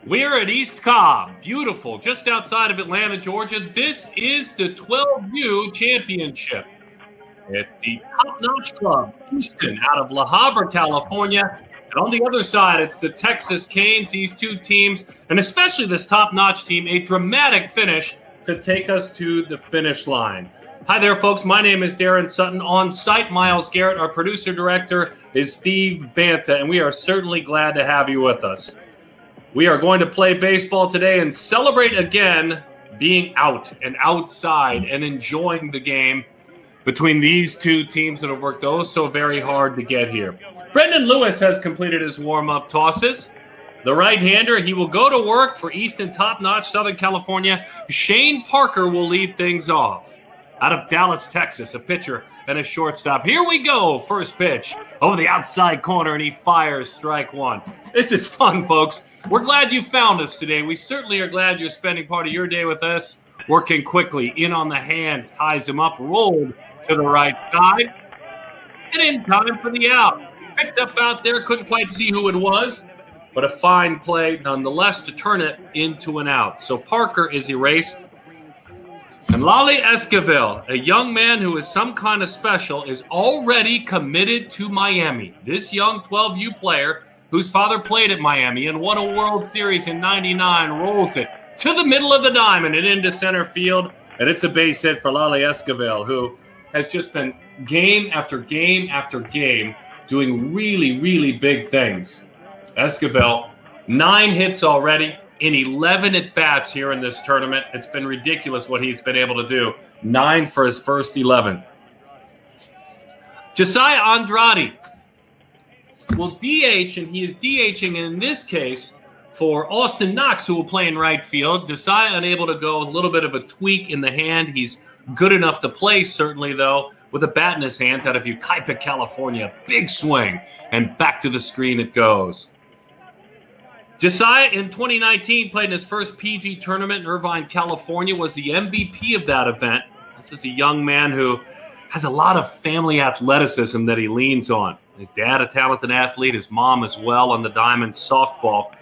We're at East Cobb, beautiful, just outside of Atlanta, Georgia. This is the 12U Championship. It's the top-notch club, Easton, out of La Habra, California. And on the other side, it's the Texas Canes, these two teams, and especially this top-notch team, a dramatic finish to take us to the finish line. Hi there, folks. My name is Darren Sutton. On site, Miles Garrett. Our producer-director is Steve Banta, and we are certainly glad to have you with us. We are going to play baseball today and celebrate again being out and outside and enjoying the game between these two teams that have worked so very hard to get here. Brennan Lewis has completed his warm-up tosses. The right-hander, he will go to work for Easton, top-notch Southern California. Shane Parker will lead things off. Out of Dallas, Texas, a pitcher and a shortstop. Here we go. First pitch over the outside corner, and he fires strike one. This is fun, folks. We're glad you found us today. We certainly are glad you're spending part of your day with us. Working quickly, in on the hands, ties him up, rolled to the right side, and in time for the out. Picked up out there, couldn't quite see who it was, but a fine play nonetheless to turn it into an out. So Parker is erased. And Lali Esquivel, a young man who is some kind of special, is already committed to Miami. This young 12U player, whose father played at Miami and won a World Series in '99, rolls it to the middle of the diamond and into center field. And it's a base hit for Lali Esquivel, who has just been game after game after game doing really, really big things. Esquivel, 9 hits already in 11 at-bats here in this tournament. It's been ridiculous what he's been able to do. 9 for his first 11. Josiah Andrade will DH, and he is DHing in this case for Austin Knox, who will play in right field. Josiah unable to go, a little bit of a tweak in the hand. He's good enough to play, certainly, though, with a bat in his hands out of Yucaipa, California. Big swing, and back to the screen it goes. Josiah, in 2019, played in his first PG tournament in Irvine, California, was the MVP of that event. This is a young man who has a lot of family athleticism that he leans on. His dad, a talented athlete, his mom as well on the diamond softball.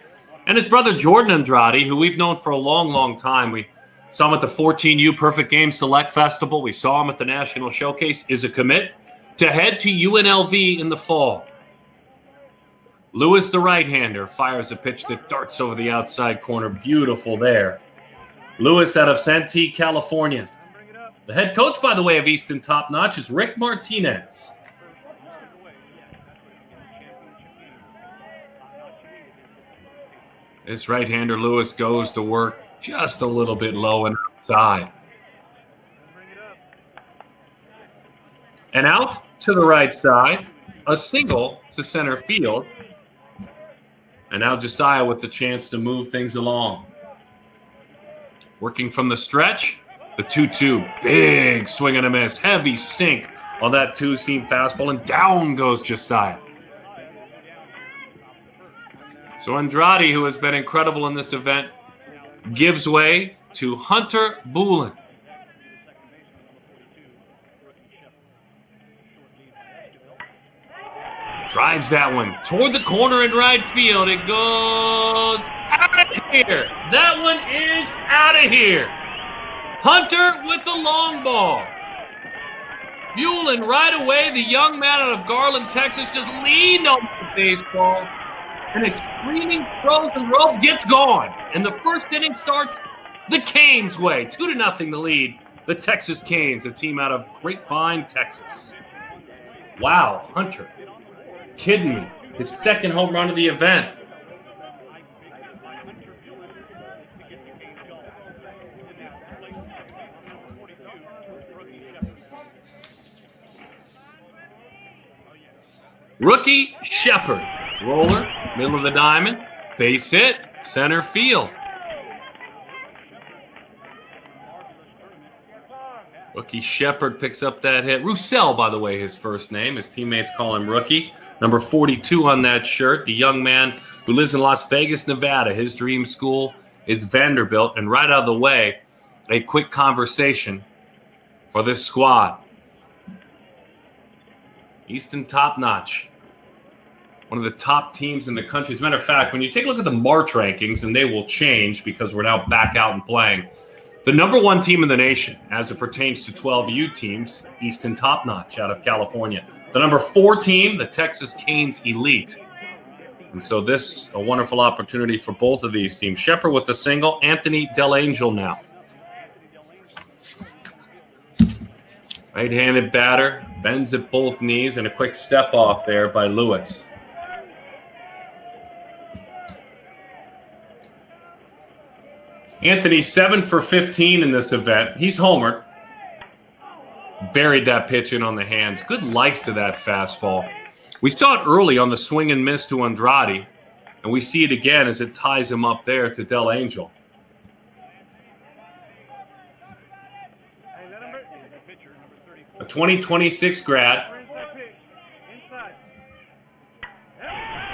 And his brother, Jordan Andrade, who we've known for a long, long time. We saw him at the 14U Perfect Game Select Festival. We saw him at the National Showcase, is a commit to head to UNLV in the fall. Lewis, the right-hander, fires a pitch that darts over the outside corner. Beautiful there. Lewis out of Santee, California. The head coach, by the way, of Easton Top Notch is Rick Martinez. This right-hander, Lewis, goes to work just a little bit low and outside. And out to the right side, a single to center field. And now Josiah with the chance to move things along. Working from the stretch, the 2-2. Big swing and a miss. Heavy sink on that two-seam fastball, and down goes Josiah. So Andrade, who has been incredible in this event, gives way to Hunter Boolin. Drives that one toward the corner in right field. It goes out of here. That one is out of here. Hunter with the long ball. Boolin right away, the young man out of Garland, Texas, just leaned on the baseball. And a screaming throws and rope gets gone. And the first inning starts the Canes way. 2-0 the lead. The Texas Canes, a team out of Grapevine, Texas. Wow, Hunter. Kidding me. His second home run of the event. Rookie Shepard. Roller, middle of the diamond, base hit, center field. Rookie Shepard picks up that hit. Roussel, by the way, his first name. His teammates call him Rookie. Number 42 on that shirt. The young man who lives in Las Vegas, Nevada. His dream school is Vanderbilt. And right out of the way, a quick conversation for this squad. Easton top notch. one of the top teams in the country. As a matter of fact, when you take a look at the March rankings, and they will change because we're now back out and playing, the #1 team in the nation as it pertains to 12U teams, Easton Top Notch out of California. The #4 team, the Texas Canes Elite. And so this, a wonderful opportunity for both of these teams. Shepard with the single, Anthony Delangel now. Right-handed batter, bends at both knees, and a quick step off there by Lewis. Anthony, 7 for 15 in this event. He's homered. Buried that pitch in on the hands. Good life to that fastball. We saw it early on the swing and miss to Andrade, and we see it again as it ties him up there to Delangel. A 2026 grad.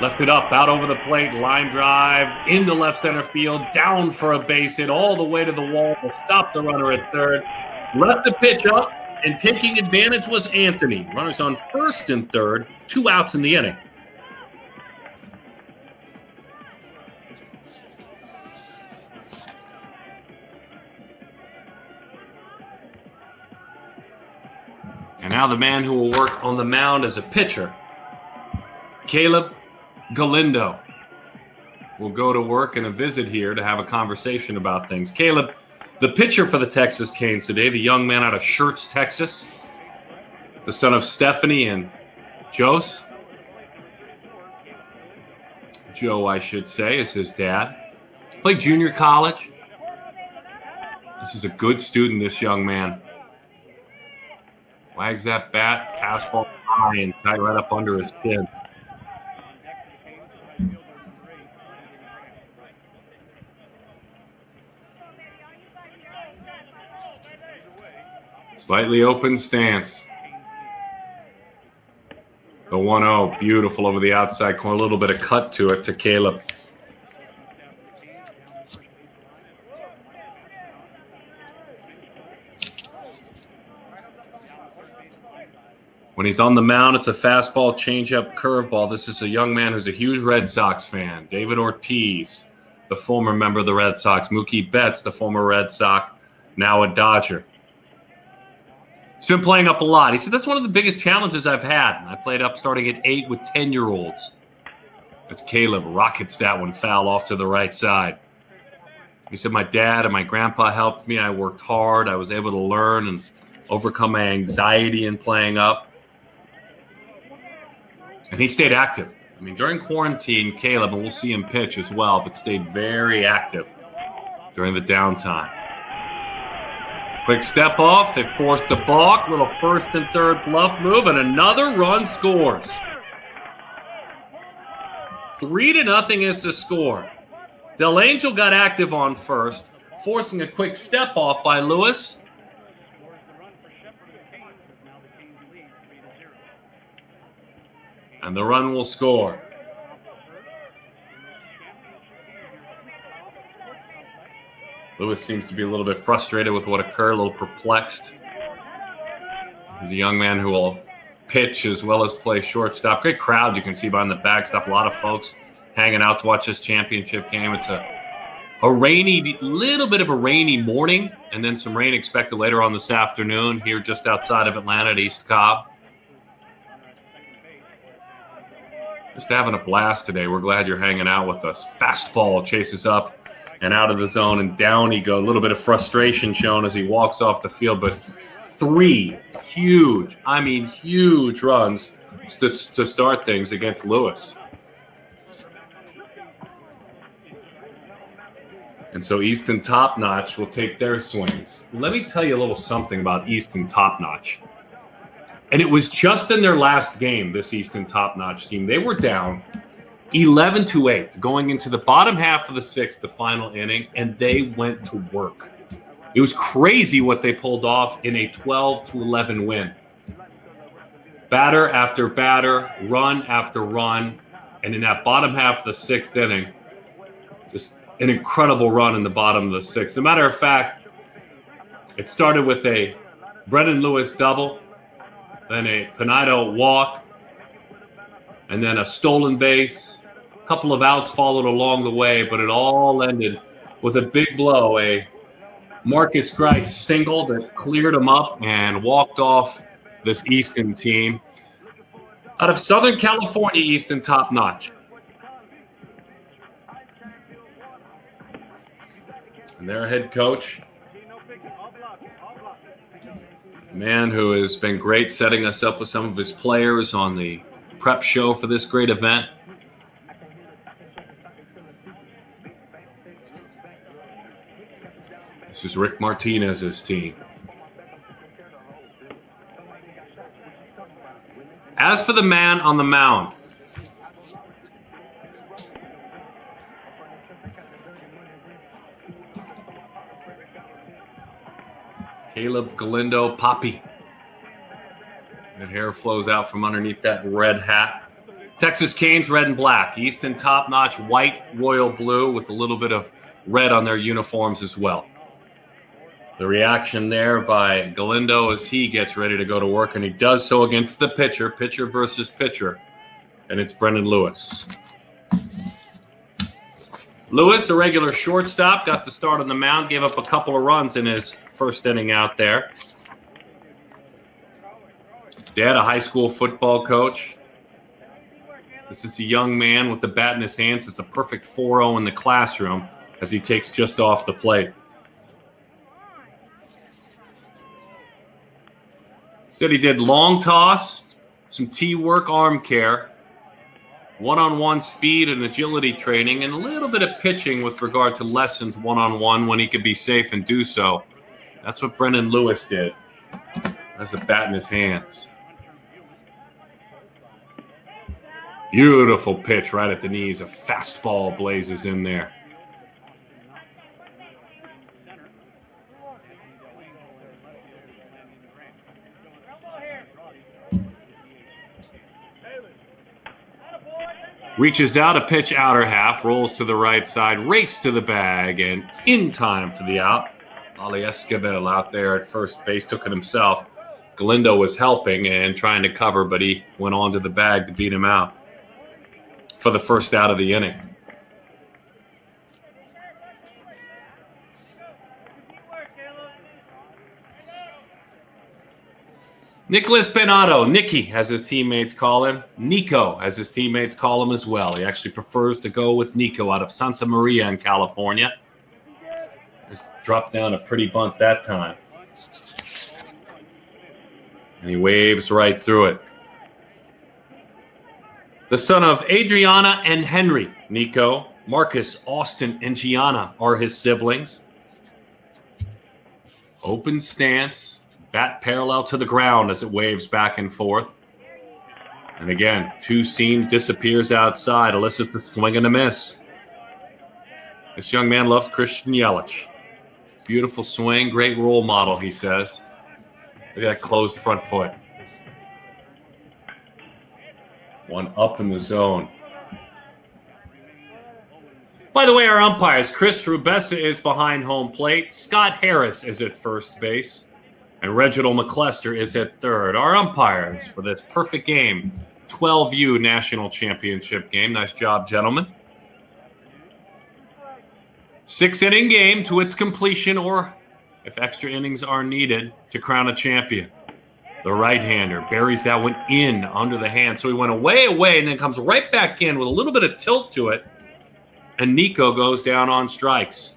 Left it up, out over the plate, line drive, into left center field, down for a base hit, all the way to the wall to stop the runner at third. Left the pitch up, and taking advantage was Anthony. Runners on first and third, 2 outs in the inning. And now the man who will work on the mound as a pitcher, Caleb Galindo, will go to work and a visit here to have a conversation about things. Caleb, the pitcher for the Texas Canes today, the young man out of Schertz, Texas, the son of Stephanie and Joe, I should say, is his dad. Played junior college. This is a good student, this young man. Wags that bat, fastball high and tight right up under his chin. Slightly open stance. The 1-0, beautiful over the outside corner. A little bit of cut to it to Caleb. When he's on the mound, it's a fastball, changeup, curveball. This is a young man who's a huge Red Sox fan. David Ortiz, the former member of the Red Sox. Mookie Betts, the former Red Sox, now a Dodger. He's been playing up a lot. He said, that's one of the biggest challenges I've had. I played up starting at 8 with 10-year-olds. As Caleb rockets that one foul off to the right side. He said, my dad and my grandpa helped me. I worked hard. I was able to learn and overcome my anxiety in playing up. And he stayed active. I mean, during quarantine, Caleb, and we'll see him pitch as well, but stayed very active during the downtime. Quick step off. They forced the balk. Little first and third bluff move, and another run scores. 3-0 is the score. Delangel got active on first, forcing a quick step off by Lewis. And the run will score. Lewis seems to be a little bit frustrated with what occurred, a little perplexed. He's a young man who will pitch as well as play shortstop. Great crowd you can see behind the backstop. A lot of folks hanging out to watch this championship game. It's a rainy, little bit of a rainy morning, and then some rain expected later on this afternoon here just outside of Atlanta at East Cobb. Just having a blast today. We're glad you're hanging out with us. Fastball chases up and out of the zone, and down he goes. A little bit of frustration shown as he walks off the field, but 3 huge, I mean huge runs to start things against Lewis. And so Easton Top Notch will take their swings. Let me tell you a little something about Easton Top Notch. And it was just in their last game, this Easton Top Notch team. They were down 11-8 going into the bottom half of the 6th, the final inning, and they went to work. It was crazy what they pulled off in a 12-11 win. Batter after batter, run after run, and in that bottom half of the 6th inning, just an incredible run in the bottom of the 6th. As a matter of fact, it started with a Brennan Lewis double, then a Pinedo walk, and then a stolen base. A couple of outs followed along the way, but it all ended with a big blow, a Marcus Grice single that cleared him up and walked off this Easton team. Out of Southern California, Easton, top notch. And their head coach, a man who has been great setting us up with some of his players on the prep show for this great event. This is Rick Martinez's team. As for the man on the mound, Caleb Galindo, Poppy. And hair flows out from underneath that red hat. Texas Canes, red and black. Easton, top-notch, white, royal blue with a little bit of red on their uniforms as well. The reaction there by Galindo as he gets ready to go to work, and he does so against the pitcher versus pitcher, and it's Brennan Lewis. Lewis, a regular shortstop, got the start on the mound, gave up a couple of runs in his first inning out there. Dad, a high school football coach. This is a young man with the bat in his hands. It's a perfect 4-0 in the classroom as he takes just off the plate. Said he did long toss, some T-work arm care, one-on-one speed and agility training, and a little bit of pitching with regard to lessons one-on-one when he could be safe and do so. That's what Brennan Lewis did. Has a bat in his hands. Beautiful pitch right at the knees. A fastball blazes in there. Reaches out, a pitch outer half, rolls to the right side, race to the bag, and in time for the out. Ali Esquivel out there at first base took it himself. Galindo was helping and trying to cover, but he went on to the bag to beat him out for the first out of the inning. Nicholas Benato, Nicky, as his teammates call him. Nico, as his teammates call him as well. He actually prefers to go with Nico out of Santa Maria in California. Just dropped down a pretty bunt that time. And he waves right through it. The son of Adriana and Henry, Nico. Marcus, Austin, and Gianna are his siblings. Open stance. Bat parallel to the ground as it waves back and forth. And again, two seam disappears outside, elicits a swing and a miss. This young man loves Christian Yelich. Beautiful swing, great role model, he says. Look at that closed front foot. One up in the zone. By the way, our umpires, Chris Rubessa is behind home plate. Scott Harris is at first base. And Reginald McClester is at third. Our umpires for this perfect game, 12U National Championship game. Nice job, gentlemen. 6-inning game to its completion, or if extra innings are needed, to crown a champion. The right-hander buries that one in under the hand. So he went away, and then comes right back in with a little bit of tilt to it. And Nico goes down on strikes.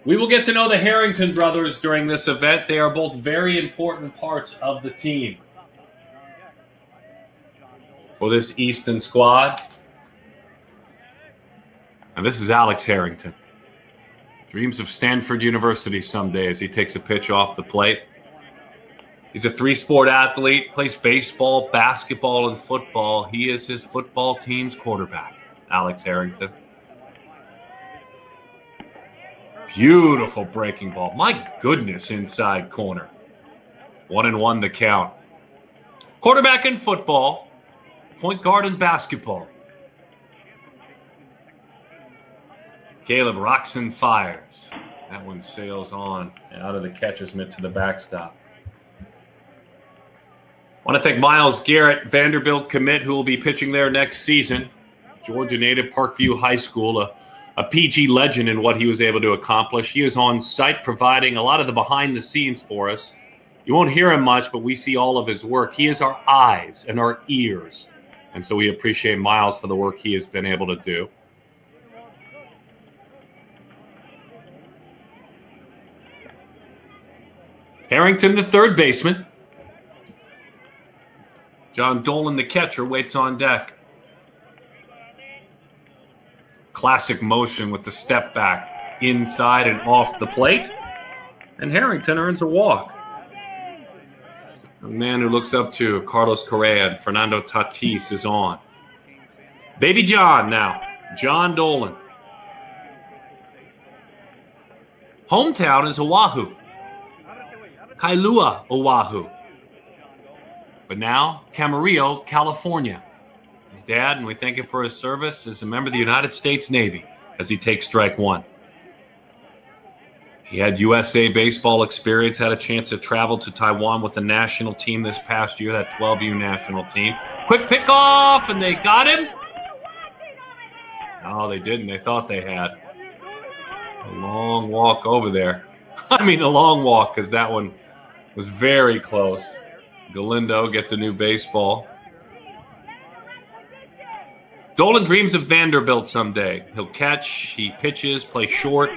We will get to know the Harrington brothers during this event. They are both very important parts of the team for this Easton squad. And this is Alex Harrington. Dreams of Stanford University someday as he takes a pitch off the plate. He's a three-sport athlete, plays baseball, basketball, and football. He is his football team's quarterback, Alex Harrington. Beautiful breaking ball. My goodness, inside corner. 1-1 the count. Quarterback in football, point guard in basketball. Caleb rocks and fires. That one sails on out of the catcher's mitt to the backstop. Want to thank Miles Garrett, Vanderbilt commit, who will be pitching there next season. Georgia native, Parkview High School, a PG legend in what he was able to accomplish. He is on site providing a lot of the behind the scenes for us. You won't hear him much, but we see all of his work. He is our eyes and our ears. And so we appreciate Miles for the work he has been able to do. Harrington, the third baseman. John Dolan, the catcher, waits on deck. Classic motion with the step back inside and off the plate. And Harrington earns a walk. A man who looks up to Carlos Correa and Fernando Tatis is on. Baby John now. John Dolan. Hometown is Oahu. Kailua, Oahu. But now, Camarillo, California. His dad, and we thank him for his service, is a member of the United States Navy as he takes strike one. He had USA baseball experience, had a chance to travel to Taiwan with the national team this past year, that 12U national team. Quick pickoff, and they got him. No, they didn't. They thought they had. A long walk over there. I mean, a long walk, because that one was very close. Galindo gets a new baseball. Dolan dreams of Vanderbilt someday. He'll catch, he pitches, play short.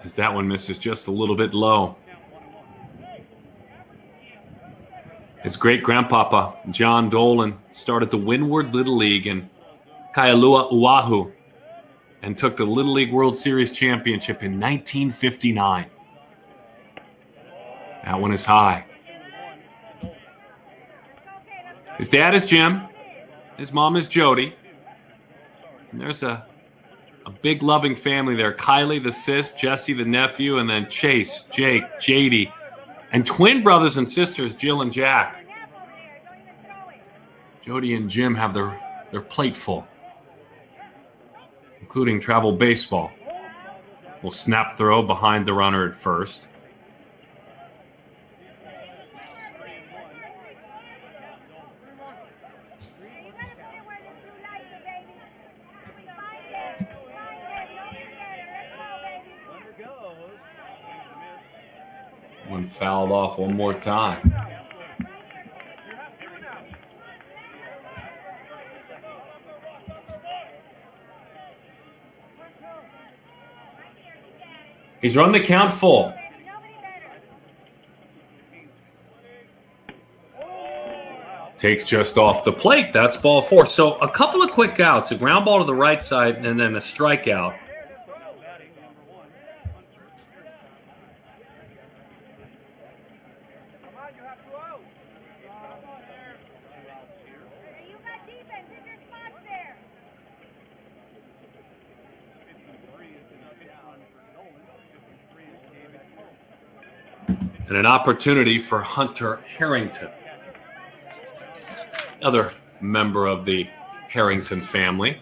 As that one misses just a little bit low. His great-grandpapa, John Dolan, started the Windward Little League in Kailua, Oahu, and took the Little League World Series championship in 1959. That one is high. His dad is Jim. His mom is Jody. And there's a big loving family there. Kylie, the sis, Jesse, the nephew, and then Chase, Jake, JD, and twin brothers and sisters, Jill and Jack. Jody and Jim have their plate full, including travel baseball. Will snap throw behind the runner at first. One fouled off one more time. He's run the count full. Takes just off the plate. That's ball four. So a couple of quick outs, a ground ball to the right side, and then a strikeout. And an opportunity for Hunter Harrington, another member of the Harrington family.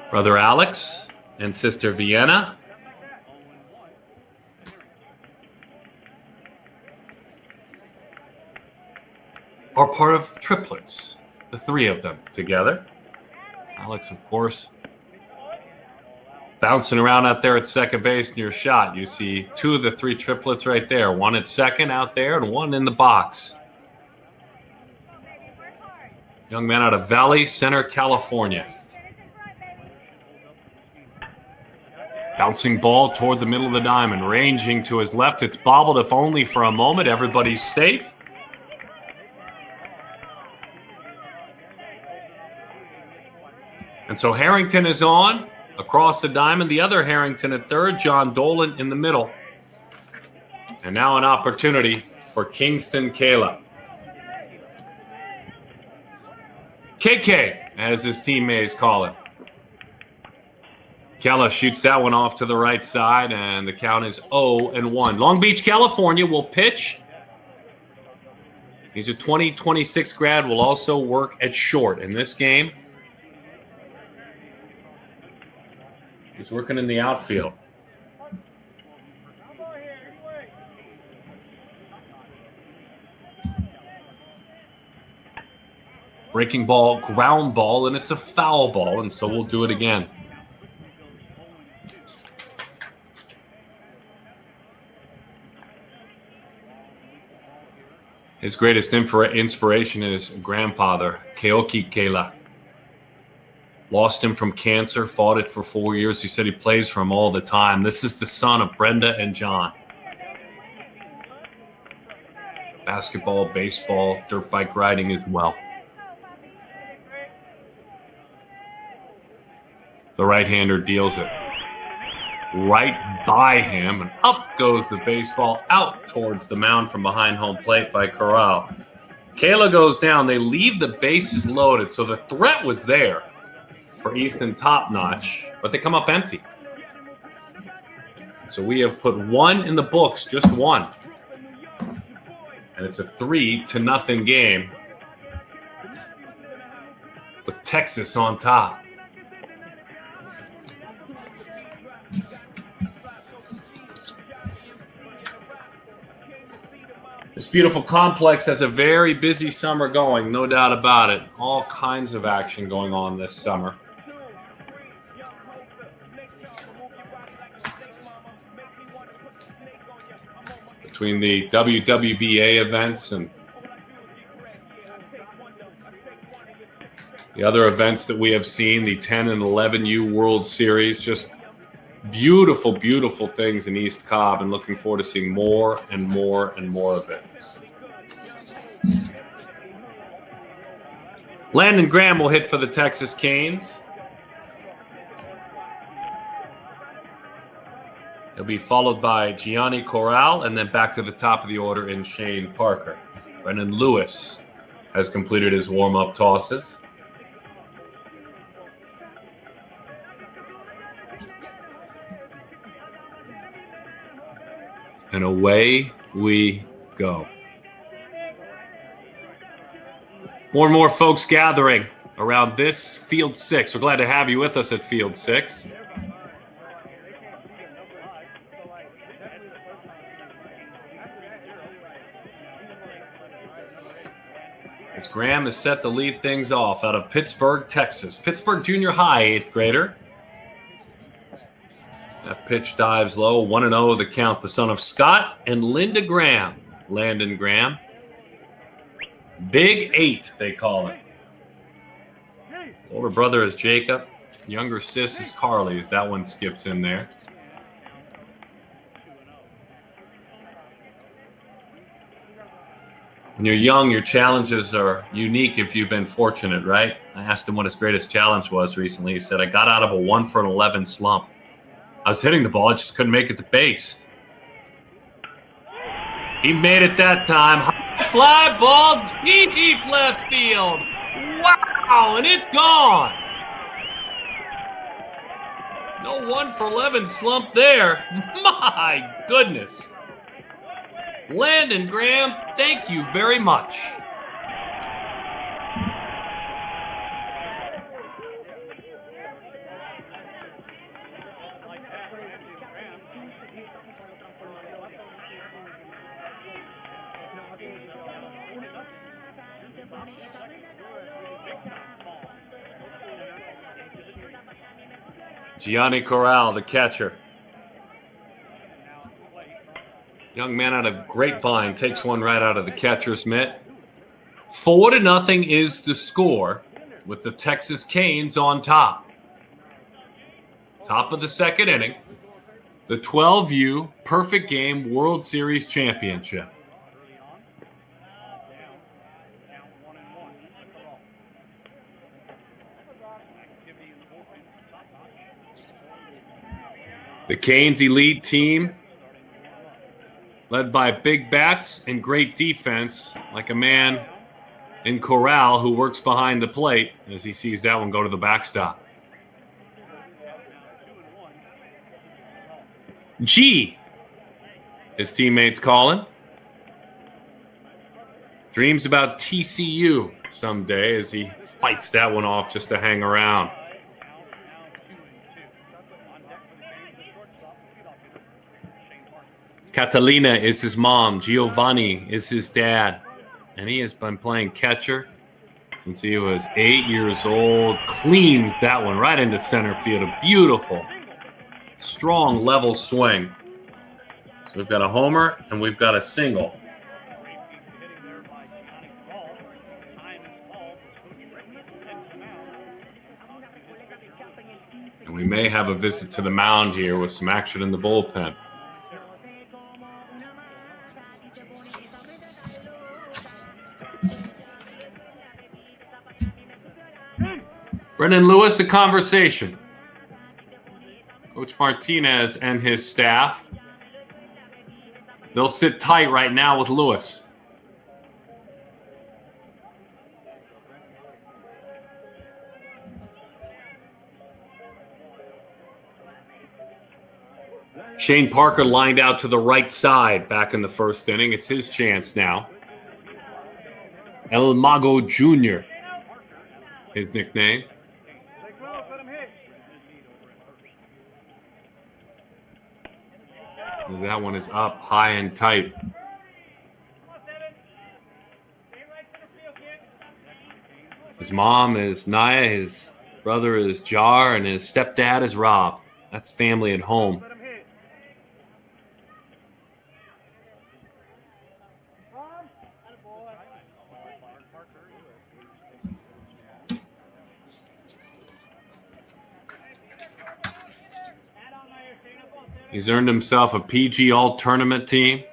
Brother Alex and sister Vienna. Are part of triplets, the three of them together. Alex, of course, bouncing around out there at second base in your shot. You see two of the three triplets right there. One at second out there and one in the box. Young man out of Valley Center, California. Bouncing ball toward the middle of the diamond. Ranging to his left. It's bobbled, if only for a moment. Everybody's safe. And so Harrington is on. Across the diamond, the other Harrington at third, John Dolan in the middle. And now an opportunity for Kingston Kayla. KK, as his teammates call it. Kayla shoots that one off to the right side, and the count is 0-1. Long Beach, California will pitch He's a 2026 grad, will also work at short. In this game, he's working in the outfield. Breaking ball, ground ball, and it's a foul ball, and so we'll do it again. His greatest inspiration is grandfather, Keoki Kela. Lost him from cancer, fought it for 4 years. He said he plays for him all the time. This is the son of Brenda and John. Basketball, baseball, dirt bike riding as well. The right-hander deals it right by him, and up goes the baseball out towards the mound from behind home plate by Corral. Kayla goes down. They leave the bases loaded, so the threat was there for Easton Top Notch, but they come up empty. So we have put one in the books, just one. And it's a 3-0 game with Texas on top. This beautiful complex has a very busy summer going, no doubt about it. All kinds of action going on this summer. Between the WWBA events and the other events that we have seen, the 10 and 11U World Series, just beautiful, beautiful things in East Cobb, and looking forward to seeing more and more and more of it. Landon Graham will hit for the Texas Canes. He'll be followed by Gianni Corral, and then back to the top of the order in Shane Parker. Brennan Lewis has completed his warm-up tosses. And away we go. More and more folks gathering around this Field 6. We're glad to have you with us at Field 6. As Graham is set to lead things off out of Pittsburgh, Texas. Pittsburgh Junior High, 8th grader. That pitch dives low, 1-0 the count, the son of Scott and Linda Graham, Landon Graham. Big 8, they call it. His older brother is Jacob. Younger sis is Carly, as that one skips in there. When you're young, your challenges are unique if you've been fortunate, right? I asked him what his greatest challenge was recently. He said, I got out of a 1-for-11 slump. I was hitting the ball, I just couldn't make it to base. He made it that time. High fly ball, deep left field. Wow, and it's gone. No 1-for-11 slump there. My goodness. Landon Graham, thank you very much. Gianni Corral, the catcher. Young man out of Grapevine takes one right out of the catcher's mitt. 4-0 is the score with the Texas Canes on top. Top of the second inning. The 12U Perfect Game World Series Championship. The Canes elite team, led by big bats and great defense, like a man in Corral who works behind the plate as he sees that one go to the backstop. G, his teammates calling. Dreams about TCU someday as he fights that one off just to hang around. Catalina is his mom. Giovanni is his dad. And he has been playing catcher since he was 8 years old. Cleans that one right into center field. A beautiful, strong, level swing. So we've got a homer and we've got a single. And we may have a visit to the mound here with some action in the bullpen. Brennan Lewis, a conversation. Coach Martinez and his staff. They'll sit tight right now with Lewis. Shane Parker lined out to the right side back in the first inning. It's his chance now. El Mago Jr., his nickname. That one is up high and tight. His mom is Naya, his brother is Jar, and his stepdad is Rob. That's family at home. He's earned himself a PG All-Tournament team,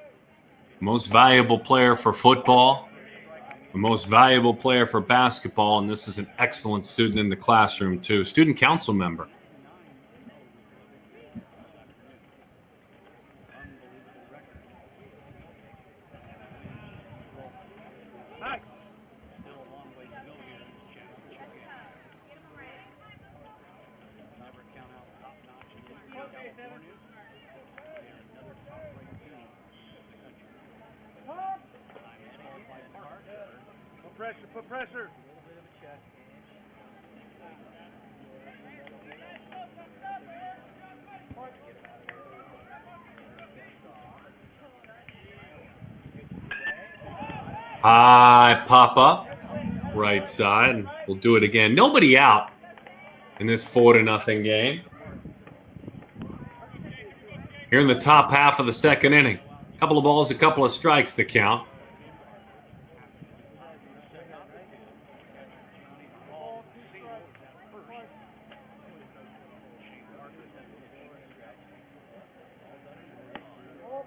most valuable player for football, the most valuable player for basketball, and this is an excellent student in the classroom too. Student council member. Put pressure. High pop up, right side, and we'll do it again. Nobody out in this 4-0 game. Here in the top half of the second inning. A couple of balls, a couple of strikes to count.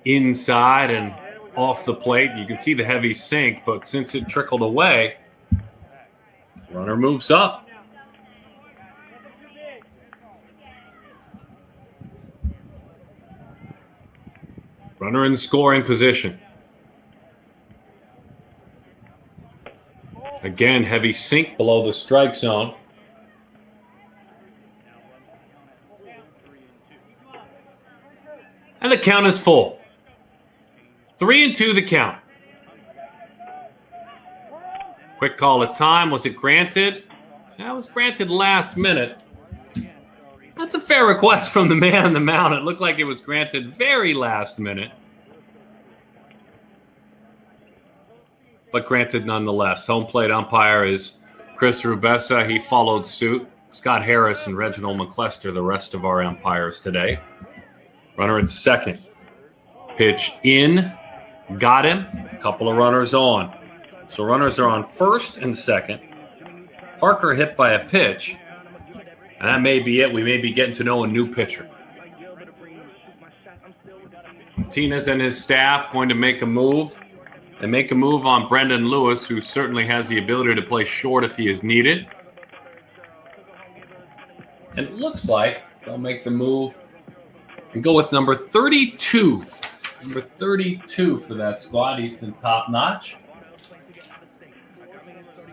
Inside and off the plate. You can see the heavy sink, but since it trickled away, runner moves up. Runner in scoring position. Again, heavy sink below the strike zone. And the count is full. 3-2 the count. Quick call at time. Was it granted? That was granted last minute. That's a fair request from the man on the mound. It looked like it was granted very last minute. But granted nonetheless. Home plate umpire is Chris Rubessa. He followed suit. Scott Harris and Reginald McClester, the rest of our umpires today. Runner at second. Pitch in. Got him. A couple of runners on. So runners are on first and second. Parker hit by a pitch. And that may be it. We may be getting to know a new pitcher. Martinez and his staff going to make a move. They make a move on Brendan Lewis, who certainly has the ability to play short if he is needed. And it looks like they'll make the move and go with number 32. Number 32 for that squad, Easton top notch.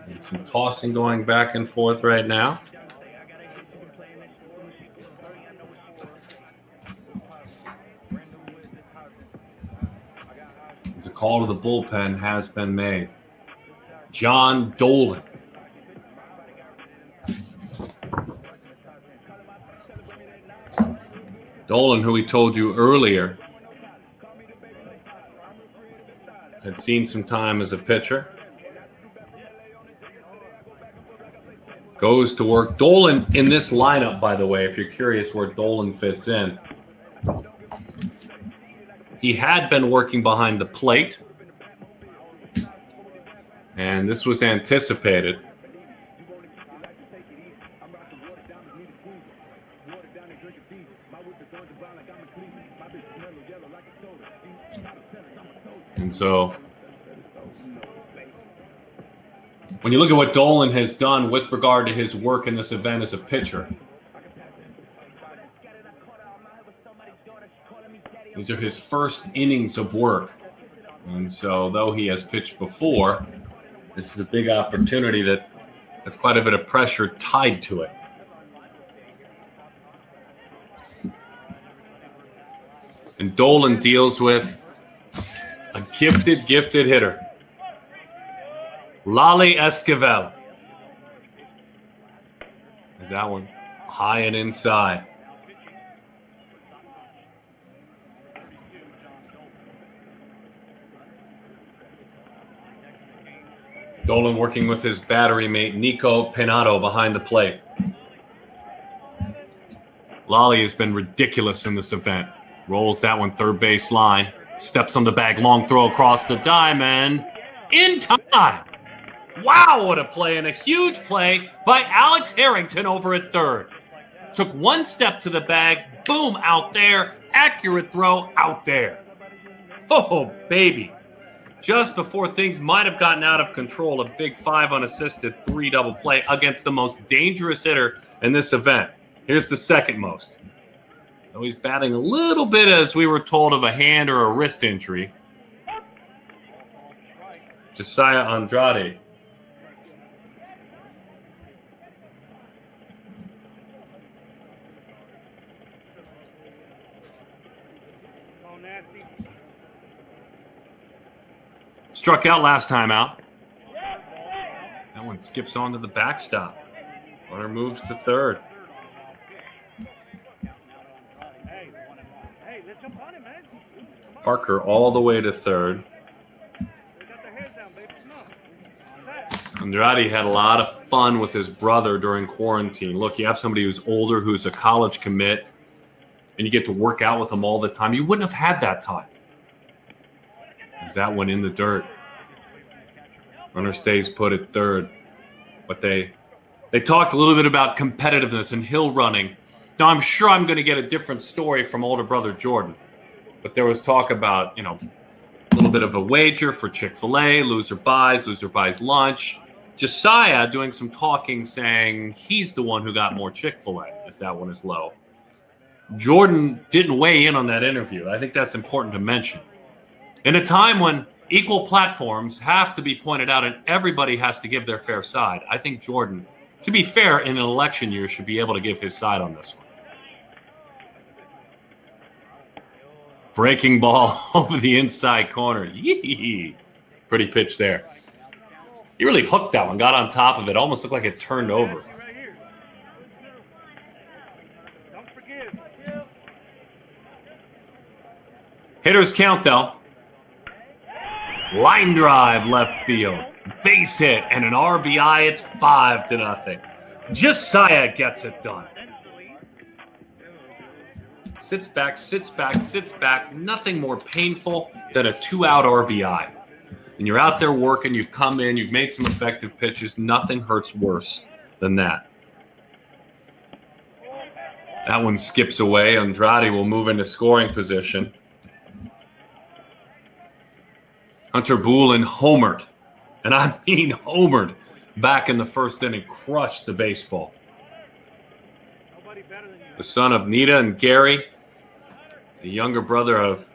And some tossing going back and forth right now. The call to the bullpen has been made. John Dolan. Dolan, who we told you earlier, had seen some time as a pitcher. Goes to work. Dolan in this lineup, by the way, if you're curious where Dolan fits in. He had been working behind the plate. And this was anticipated. And so when you look at what Dolan has done with regard to his work in this event as a pitcher, these are his first innings of work. And so though he has pitched before, this is a big opportunity that has quite a bit of pressure tied to it. And Dolan deals with a gifted hitter. Lali Esquivel. Is that one high and inside? Dolan working with his battery mate Nico Penato behind the plate. Lali has been ridiculous in this event. Rolls that one third base line. Steps on the bag, long throw across the diamond. In time. Wow, what a play, and a huge play by Alex Harrington over at third. Took one step to the bag, boom, out there. Accurate throw, out there. Oh, baby. Just before things might have gotten out of control, a big 5 unassisted 3 double play against the most dangerous hitter in this event. Here's the second most. Though he's batting a little bit, as we were told, of a hand or a wrist injury. Josiah Andrade. Struck out last time out. That one skips onto the backstop. Runner moves to third. Parker all the way to third. Andrade had a lot of fun with his brother during quarantine. Look, you have somebody who's older, who's a college commit, and you get to work out with them all the time. You wouldn't have had that time. Is that one in the dirt? Runner stays put at third. But they talked a little bit about competitiveness and hill running. Now, I'm sure I'm going to get a different story from older brother Jordan. But there was talk about, a little bit of a wager for Chick-fil-A, loser buys lunch. Josiah doing some talking, saying he's the one who got more Chick-fil-A, as that one is low. Jordan didn't weigh in on that interview. I think that's important to mention. In a time when equal platforms have to be pointed out and everybody has to give their fair side, I think Jordan, to be fair, in an election year, should be able to give his side on this one. Breaking ball over the inside corner. Yee! Pretty pitch there. He really hooked that one, got on top of it, almost looked like it turned over. Hitters count, though. Line drive left field. Base hit and an RBI. It's 5-0. Josiah gets it done. Sits back. Nothing more painful than a 2-out RBI. And you're out there working, you've come in, you've made some effective pitches. Nothing hurts worse than that. That one skips away. Andrade will move into scoring position. Hunter Boolin homered, and I mean homered, back in the first inning, crushed the baseball. The son of Nita and Gary, the younger brother of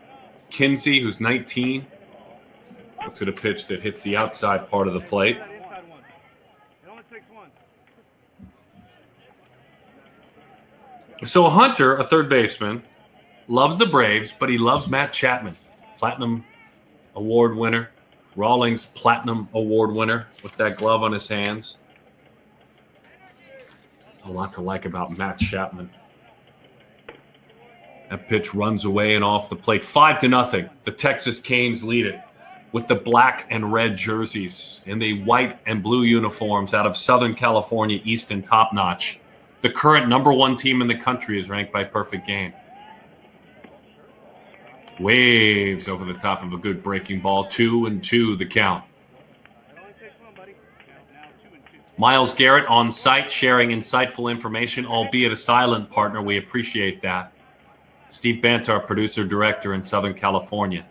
Kinsey, who's 19, looks at a pitch that hits the outside part of the plate. So Hunter, a third baseman, loves the Braves, but he loves Matt Chapman, Platinum Award winner, Rawlings Platinum Award winner with that glove on his hands. A lot to like about Matt Chapman. That pitch runs away and off the plate. 5-0. The Texas Canes lead it with the black and red jerseys and the white and blue uniforms out of Southern California Easton Top Notch. The current #1 team in the country is ranked by Perfect Game. Waves over the top of a good breaking ball. 2-2 the count. Miles Garrett on site sharing insightful information, albeit a silent partner. We appreciate that. Steve Bantar, producer, director in Southern California.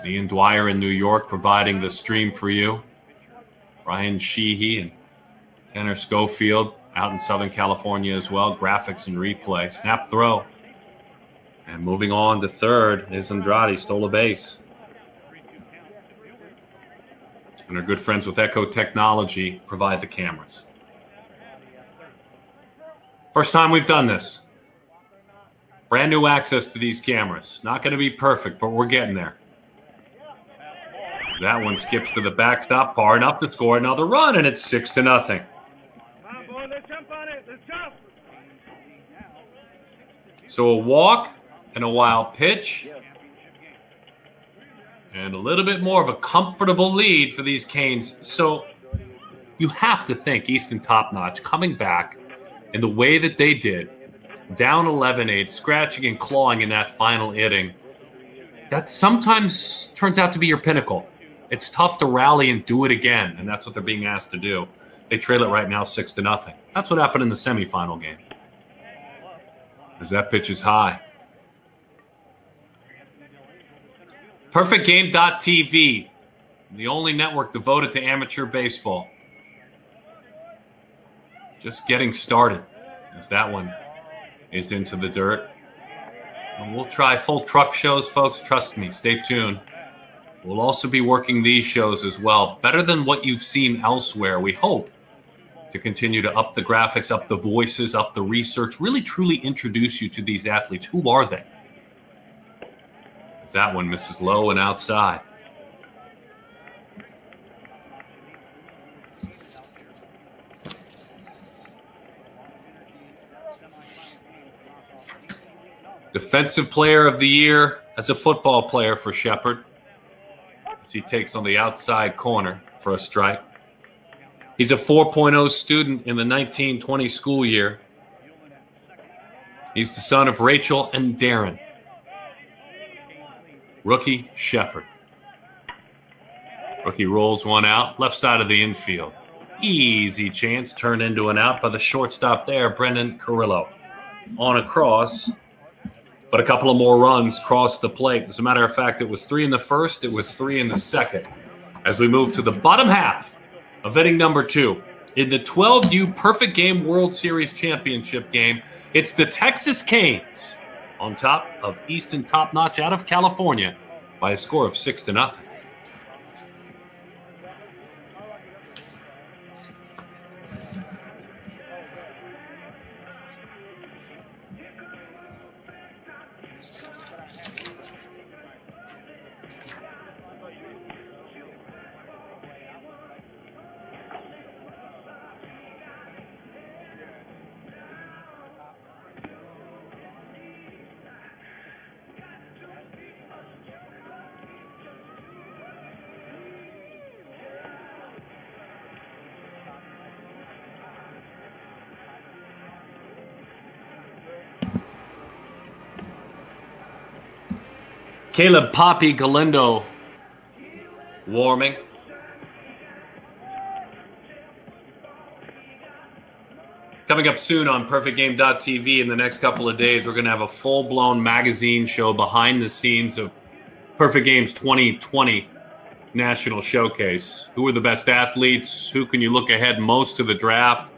Ian Dwyer in New York providing the stream for you. Brian Sheehy and Tanner Schofield out in Southern California as well. Graphics and replay. Snap throw. And moving on to third is Andrade. Stole a base. And our good friends with Echo Technology provide the cameras. First time we've done this. Brand new access to these cameras. Not going to be perfect, but we're getting there. That one skips to the backstop, far enough to score another run, and it's 6-0. Come on, boy, let's jump on it. Let's jump. So a walk and a wild pitch. And a little bit more of a comfortable lead for these Canes. So you have to think Easton Top Notch coming back in the way that they did, down 11-8, scratching and clawing in that final inning. That sometimes turns out to be your pinnacle. It's tough to rally and do it again, and that's what they're being asked to do. They trail it right now 6-0. That's what happened in the semifinal game. As that pitch is high. PerfectGame.tv, the only network devoted to amateur baseball. Just getting started as that one is into the dirt. And we'll try full truck shows, folks. Trust me. Stay tuned. We'll also be working these shows as well. Better than what you've seen elsewhere. We hope to continue to up the graphics, up the voices, up the research, really truly introduce you to these athletes. Who are they? As that one misses low and outside. Defensive Player of the Year as a football player for Shepard, as he takes on the outside corner for a strike. He's a 4.0 student in the 1920 school year. He's the son of Rachel and Darren. Rookie Shepard. Rookie rolls one out, left side of the infield. Easy chance, turned into an out by the shortstop there, Brennan Carrillo. On a cross, but a couple of more runs crossed the plate. As a matter of fact, it was 3 in the first, it was 3 in the second. As we move to the bottom half of inning number 2, in the 12U Perfect Game World Series Championship game, it's the Texas Canes on top of Easton Top Notch out of California by a score of 6-0. Caleb Poppy Galindo warming. Coming up soon on PerfectGame.tv in the next couple of days, we're going to have a full-blown magazine show behind the scenes of Perfect Game's 2020 National Showcase. Who are the best athletes? Who can you look ahead most to the draft?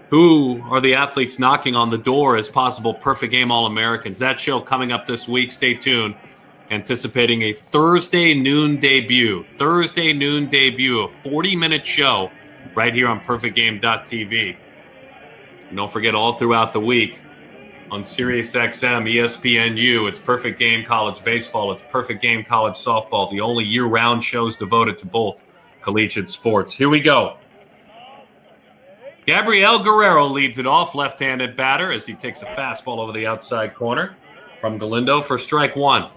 Who are the athletes knocking on the door as possible Perfect Game All-Americans? That show coming up this week. Stay tuned. Anticipating a Thursday noon debut. Thursday noon debut, a 40-minute show right here on PerfectGame.tv. And don't forget, all throughout the week, on Sirius XM, ESPNU. It's Perfect Game College Baseball. It's Perfect Game College Softball, the only year-round shows devoted to both collegiate sports. Here we go. Gabriel Guerrero leads it off, left-handed batter, as he takes a fastball over the outside corner from Galindo for strike one.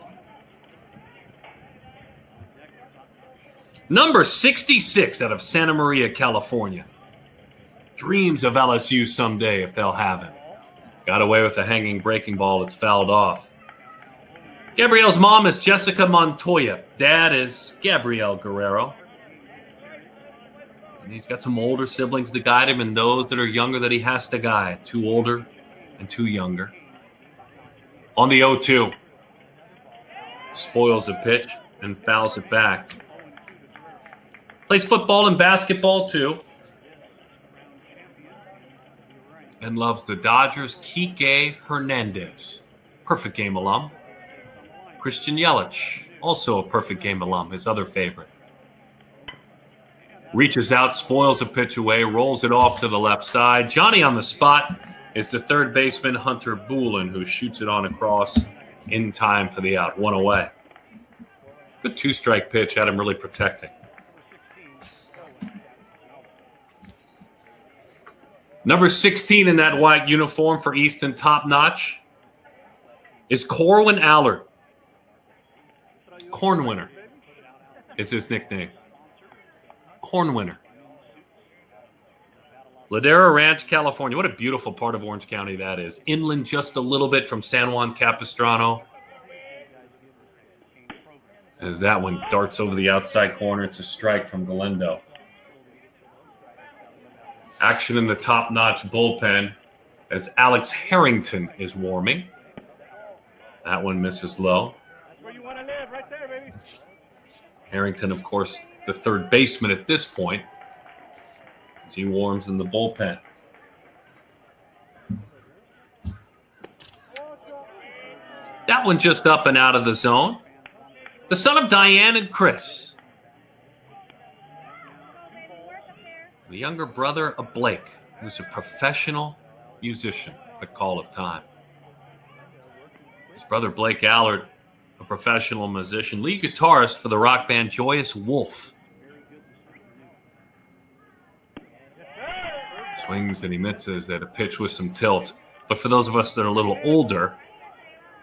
Number 66 out of Santa Maria, California. Dreams of LSU someday if they'll have him. Got away with a hanging breaking ball that's fouled off. Gabriel's mom is Jessica Montoya. Dad is Gabriel Guerrero. And he's got some older siblings to guide him and those that are younger that he has to guide. 2 older and 2 younger. On the 0-2. Spoils a pitch and fouls it back. Plays football and basketball too. And loves the Dodgers. Kike Hernandez, Perfect Game alum. Christian Yelich, also a Perfect Game alum, his other favorite. Reaches out, spoils a pitch away, rolls it off to the left side. Johnny on the spot is the third baseman, Hunter Boolin, who shoots it on across in time for the out. 1 away. Good 2-strike pitch, had him really protecting. Number 16 in that white uniform for Easton, top notch, is Corwin Allard. Cornwinner is his nickname. Cornwinner. Ladera Ranch, California. What a beautiful part of Orange County that is. Inland just a little bit from San Juan Capistrano. As that one darts over the outside corner, it's a strike from Galindo. Action in the top-notch bullpen as Alex Harrington is warming. That one misses low. That's where you want to live, right there, baby. Harrington, of course, the third baseman at this point, as he warms in the bullpen. That one just up and out of the zone. The son of Diane and Chris. The younger brother of Blake, who's a professional musician, the call of time. His brother Blake Allard, a professional musician, lead guitarist for the rock band Joyous Wolf. Swings and he misses at a pitch with some tilt. But for those of us that are a little older,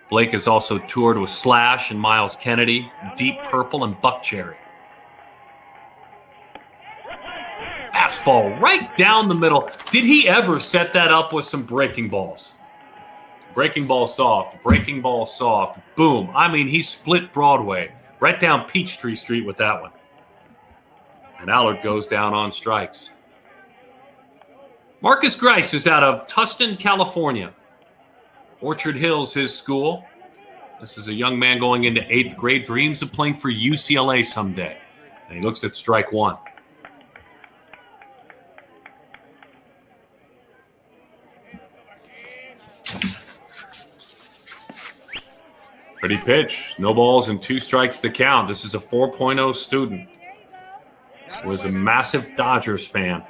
Blake has also toured with Slash and Miles Kennedy, Deep Purple, and Buckcherry. Fastball right down the middle. Did he ever set that up with some breaking balls? Breaking ball soft, breaking ball soft, boom. I mean, he split Broadway right down Peachtree Street with that one. And Allard goes down on strikes. Marcus Grice is out of Tustin, California. Orchard Hills, his school. This is a young man going into 8th grade, dreams of playing for UCLA someday. And he looks at strike one. Pretty pitch. No balls and 2 strikes to count. This is a 4.0 student. Was a massive Dodgers fan.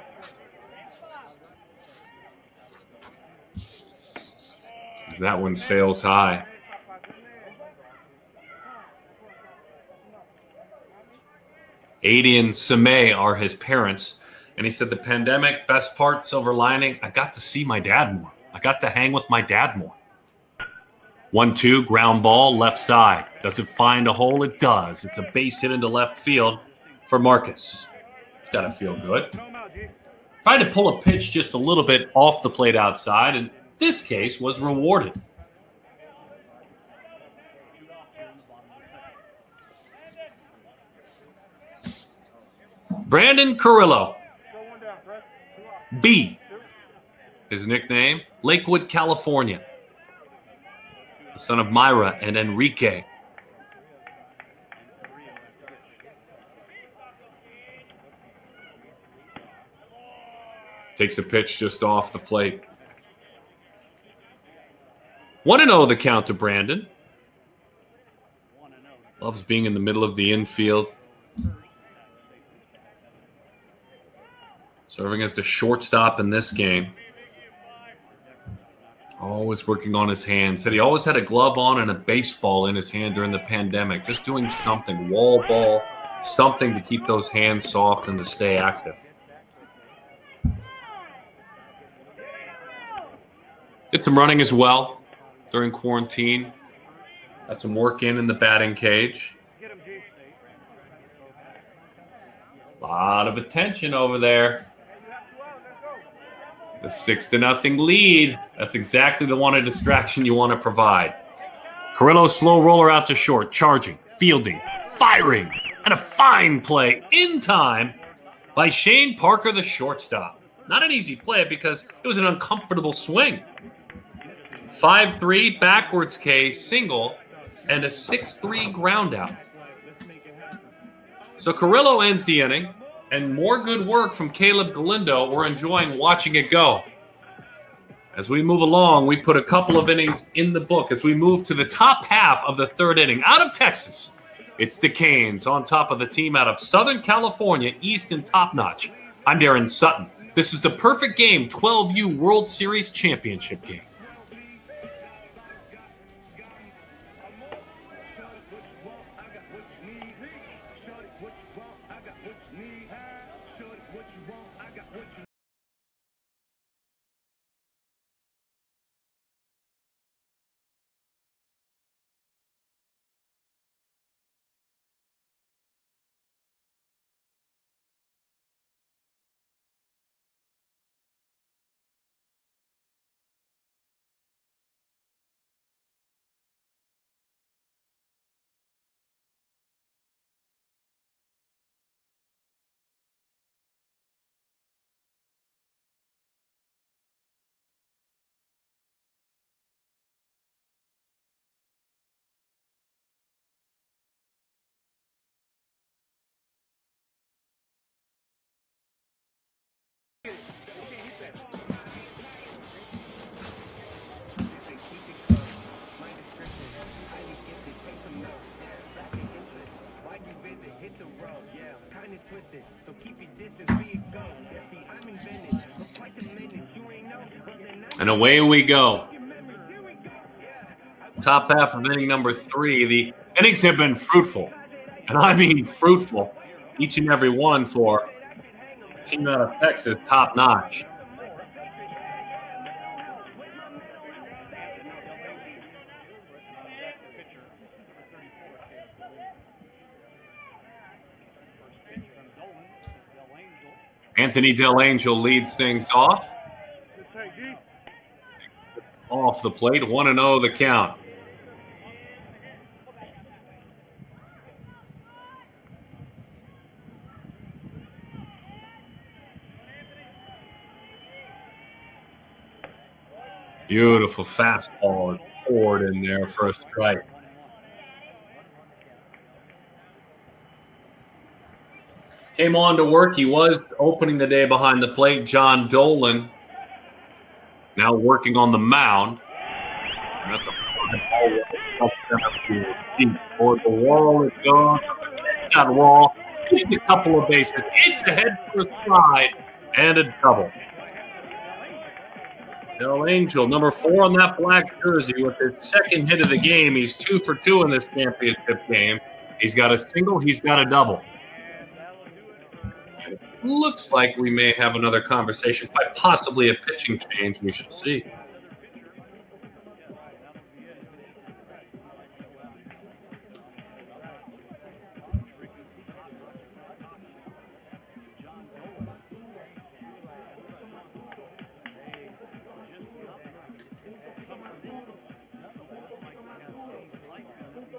That one sails high. Adi and Samay are his parents. And he said the pandemic, best part, silver lining, I got to see my dad more. I got to hang with my dad more. 1-2, ground ball, left side. Does it find a hole? It does. It's a base hit into left field for Marcus. It's got to feel good. Tried to pull a pitch just a little bit off the plate outside, and this case was rewarded. Brandon Carrillo. B. His nickname, Lakewood, California. The son of Myra and Enrique. Takes a pitch just off the plate. 1-0 the count to Brandon. Loves being in the middle of the infield. Serving as the shortstop in this game. Always working on his hands. Said he always had a glove on and a baseball in his hand during the pandemic. Just doing something, wall ball, something to keep those hands soft and to stay active. Did some running as well during quarantine. Got some work in the batting cage. A lot of attention over there. The 6-0 lead. That's exactly the one distraction you want to provide. Carrillo slow roller out to short, charging, fielding, firing, and a fine play in time by Shane Parker, the shortstop. Not an easy play because it was an uncomfortable swing. 5-3 backwards K single and a 6-3 ground out. So Carrillo ends the inning. And more good work from Caleb Galindo. We're enjoying watching it go. As we move along, we put a couple of innings in the book as we move to the top half of the third inning. Out of Texas, it's the Canes on top of the team out of Southern California, Easton Top Notch. I'm Darren Sutton. This is the perfect game 12U World Series Championship game. And away we go. Top half of inning number 3. The innings have been fruitful. And I mean fruitful. Each and every one for a team out of Texas, top notch. Anthony Delangel leads things off. Off the plate, 1-0 the count. Beautiful fastball poured in there for a strike. Came on to work. He was opening the day behind the plate, John Dolan. Now working on the mound. And that's a ball toward the wall. It goes. It's that wall. Hits a couple of bases. Hits ahead for a slide and a double. Delangel, number 4 on that black jersey with his second hit of the game. He's 2 for 2 in this championship game. He's got a single. He's got a double. Looks like we may have another conversation, quite possibly a pitching change. We shall see.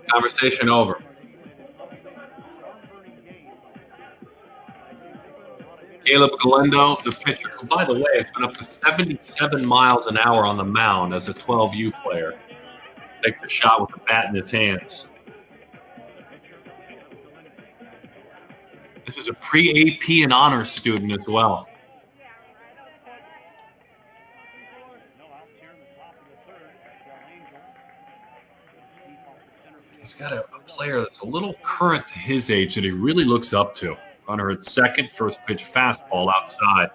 Conversation over. Caleb Galindo, the pitcher, who, by the way, has been up to 77 miles an hour on the mound as a 12U player. Takes a shot with the bat in his hands. This is a pre-AP and honors student as well. He's got a player that's a little current to his age that he really looks up to. Runner at second, first pitch fastball outside.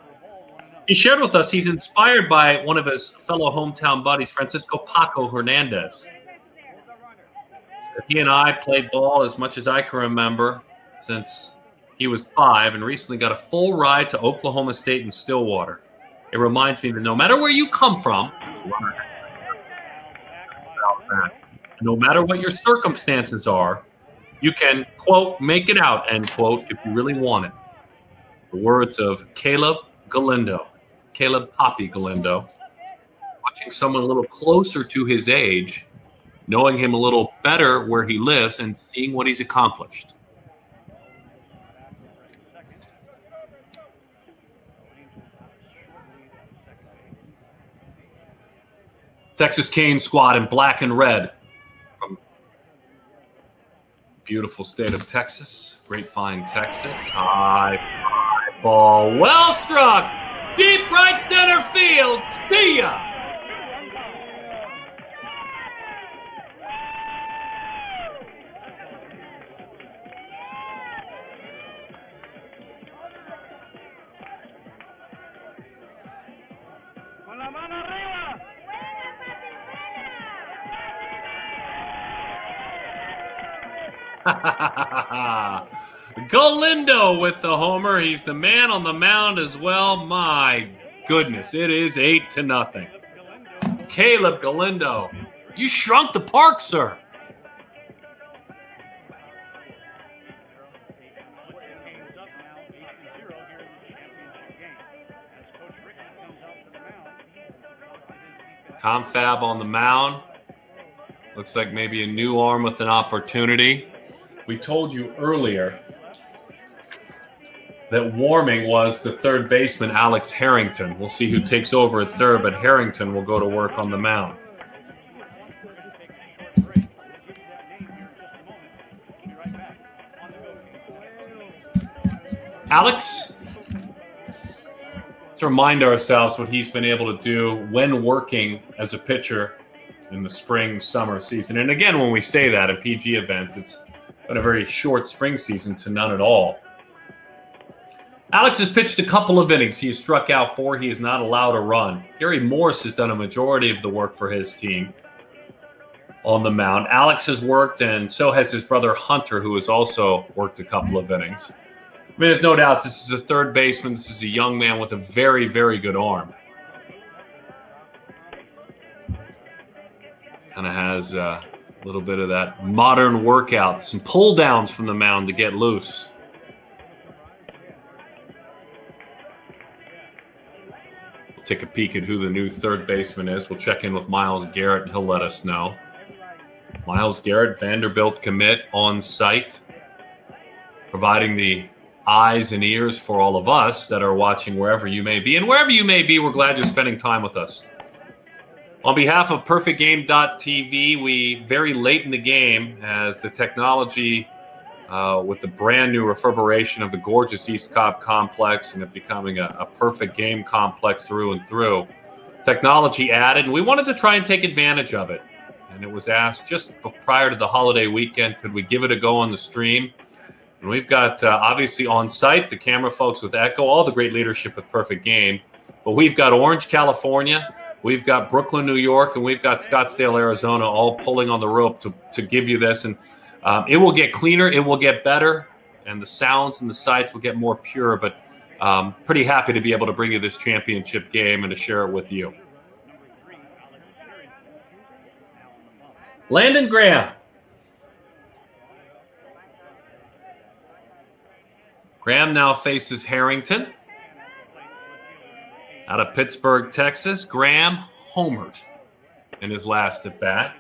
He shared with us he's inspired by one of his fellow hometown buddies, Francisco Paco Hernandez. He and I played ball as much as I can remember since he was 5 and recently got a full ride to Oklahoma State and Stillwater. It reminds me that no matter where you come from, no matter what your circumstances are, you can, quote, make it out, end quote, if you really want it. The words of Caleb Poppy Galindo. Watching someone a little closer to his age, knowing him a little better where he lives, and seeing what he's accomplished. Texas Cane squad in black and red from beautiful state of Texas, Grapevine, Texas. High ball, well struck, deep right center field. See ya. Con la mano arriba. Galindo with the homer. He's the man on the mound as well. My goodness, it is 8-0. Caleb Galindo, you shrunk the park, sir. Confab on the mound. Looks like maybe a new arm with an opportunity. We told you earlier that Warming was the third baseman, Alex Harrington. We'll see who takes over at third, but Harrington will go to work on the mound. Alex, let's remind ourselves what he's been able to do when working as a pitcher in the spring, summer season. And again, when we say that at PG events, it's been a very short spring season to none at all. Alex has pitched a couple of innings. He has struck out 4. He is not allowed a run. Gary Morse has done a majority of the work for his team on the mound. Alex has worked, and so has his brother Hunter, who has also worked a couple of innings. I mean, there's no doubt this is a third baseman. This is a young man with a very, very good arm. Kind of has a little bit of that modern workout, some pull downs from the mound to get loose. We'll take a peek at who the new third baseman is. We'll check in with Myles Garrett, and he'll let us know. Myles Garrett, Vanderbilt commit on site, providing the eyes and ears for all of us that are watching wherever you may be. And wherever you may be, we're glad you're spending time with us. On behalf of PerfectGame.tv, we very late in the game, as the technology with the brand new refurbishment of the gorgeous East Cobb complex and it becoming a perfect game complex through and through, technology added, and we wanted to try and take advantage of it. And it was asked just prior to the holiday weekend, could we give it a go on the stream? And we've got, obviously, on site, the camera folks with Echo, all the great leadership with Perfect Game. But we've got Orange, California. We've got Brooklyn, New York, and we've got Scottsdale, Arizona, all pulling on the rope to give you this. And it will get cleaner. It will get better. And the sounds and the sights will get more pure. But pretty happy to be able to bring you this championship game and to share it with you. Landon Graham. Graham now faces Harrington. Out of Pittsburgh, Texas, Graham homered in his last at bat.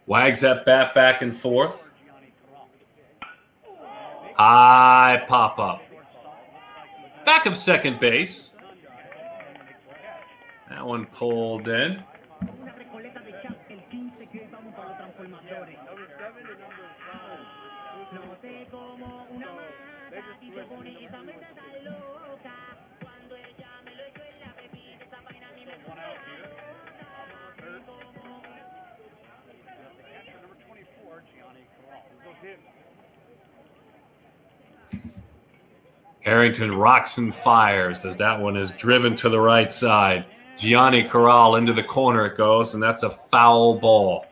Wags that bat back and forth. High pop-up. Back of second base. That one pulled in. Harrington rocks and fires as that one is driven to the right side. Gianni Corral into the corner it goes, and that's a foul ball.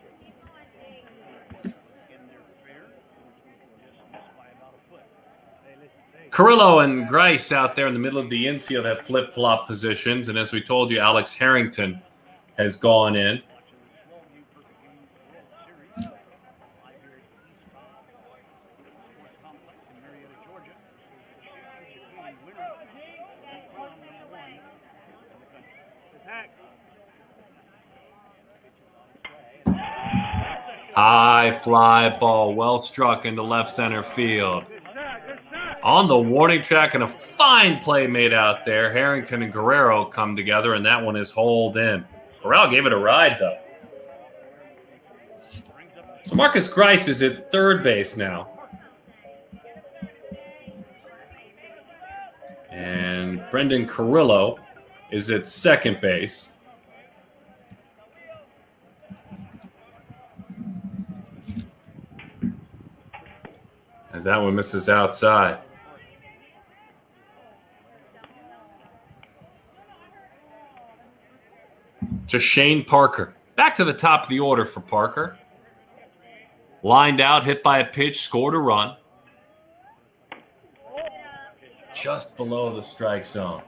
Carrillo and Grice out there in the middle of the infield have flip-flop positions, and as we told you, Alex Harrington has gone in. High fly ball, well struck into left center field. On the warning track, and a fine play made out there. Harrington and Guerrero come together, and that one is hauled in. Guerrero gave it a ride, though. So Marcus Grice is at third base now. And Brendan Carrillo is at second base. As that one misses outside. Just Shane Parker. Back to the top of the order for Parker. Lined out, hit by a pitch, scored a run. Just below the strike zone.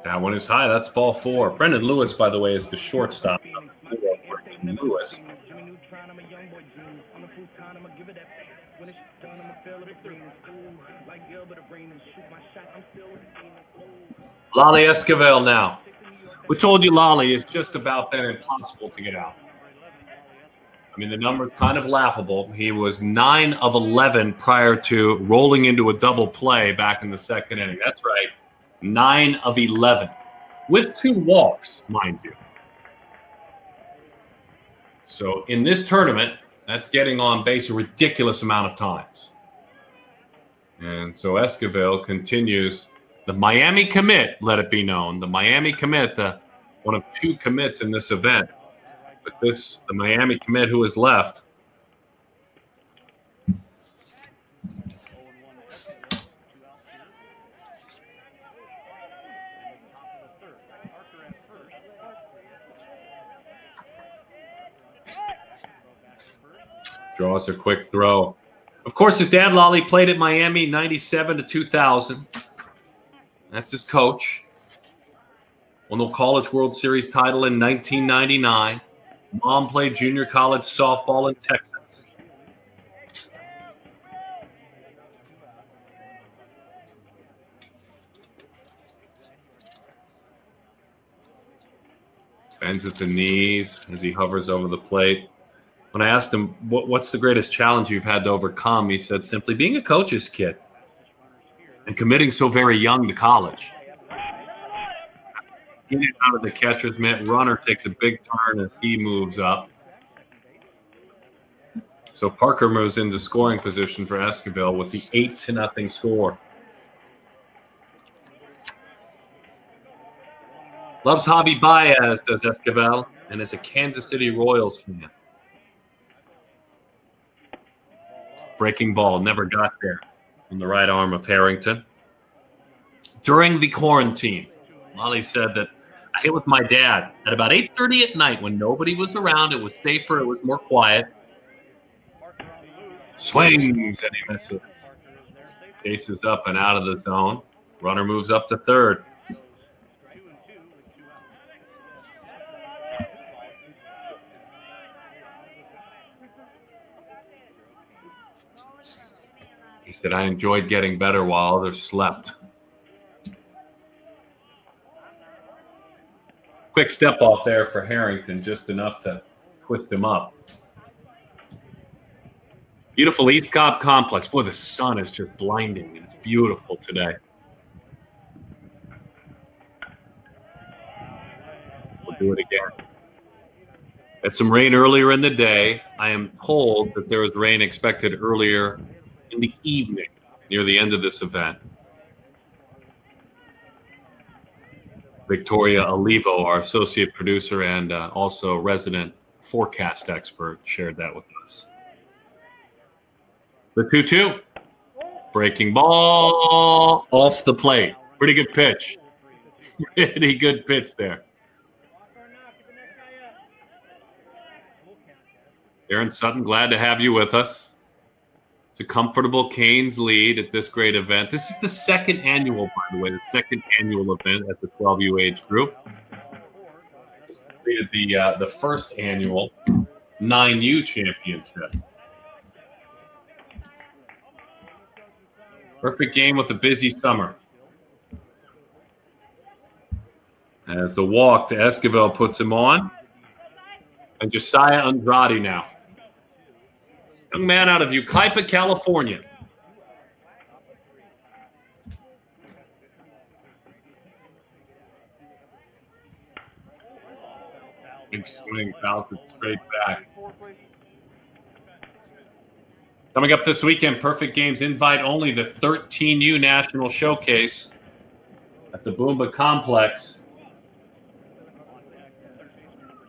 That one is high. That's ball four. Brennan Lewis, by the way, is the shortstop. Lewis. Lolly Esquivel now. We told you Lolly is just about been impossible to get out. I mean, the number's kind of laughable. He was 9 of 11 prior to rolling into a double play back in the second inning. That's right. 9 of 11 with 2 walks, mind you. So in this tournament, that's getting on base a ridiculous amount of times. And so Esquivel continues. The Miami commit, let it be known. The Miami commit, one of 2 commits in this event. But the Miami commit who is left. Draws a quick throw. Of course, his dad, Lolly, played at Miami 97 to 2000. That's his coach. Won the College World Series title in 1999. Mom played junior college softball in Texas. Bends at the knees as he hovers over the plate. When I asked him, what's the greatest challenge you've had to overcome, he said simply, being a coach's kid and committing so very young to college. Getting out of the catcher's mitt, runner takes a big turn as he moves up. So Parker moves into scoring position for Esquivel with the 8-0 score. Loves Javi Baez, does Esquivel, and is a Kansas City Royals fan. Breaking ball, never got there on the right arm of Harrington. During the quarantine, Lolly said that I hit with my dad at about 8:30 at night when nobody was around. It was safer. It was more quiet. Swings and he misses. Chases up and out of the zone. Runner moves up to third. He said, I enjoyed getting better while others slept. Quick step off there for Harrington, just enough to twist him up. Beautiful East Cobb complex. Boy, the sun is just blinding. And it's beautiful today. We'll do it again. Had some rain earlier in the day. I am told that there was rain expected earlier in the evening near the end of this event. Victoria Olivo, our associate producer and also resident forecast expert, shared that with us. The 2-2. Breaking ball off the plate. Pretty good pitch. Pretty good pitch there. Aaron Sutton, glad to have you with us. It's a comfortable Canes lead at this great event. This is the second annual, by the way, the second annual event at the 12U age group. Just completed the first annual 9U championship. Perfect game with a busy summer. As the walk to Esquivel puts him on. And Josiah Andrade now. Young man out of Yucaipa, California. Big swing, fouls it straight back. Coming up this weekend, Perfect Games invite only, the 13U National Showcase at the Boomba Complex,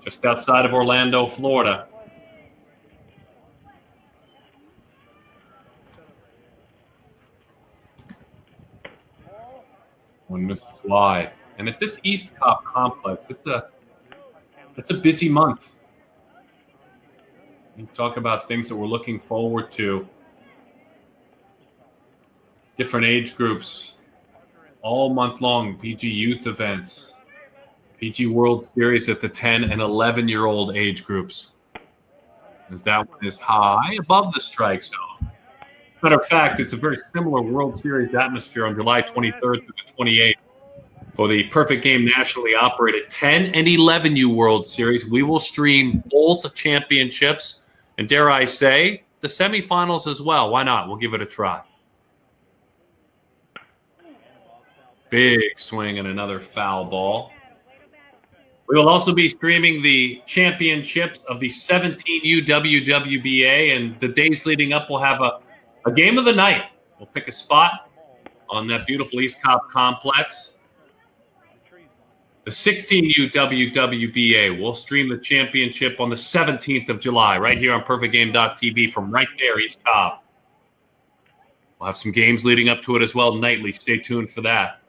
just outside of Orlando, Florida. One misses wide. And at this East Cop complex, it's a busy month. You talk about things that we're looking forward to. Different age groups all month long, PG youth events, PG World Series at the 10 and 11-year-old age groups. As that one is high above the strike zone. Matter of fact, it's a very similar World Series atmosphere on July 23rd through the 28th for the Perfect Game nationally operated 10 and 11U World Series. We will stream both championships and, dare I say, the semifinals as well. Why not? We'll give it a try. Big swing and another foul ball. We will also be streaming the championships of the 17U WWBA, and the days leading up we'll have a game of the night. We'll pick a spot on that beautiful East Cop complex. The 16U WWBA, we'll stream the championship on the 17th of July right here on perfectgame.tv from right there, East Cop. We'll have some games leading up to it as well nightly. Stay tuned for that.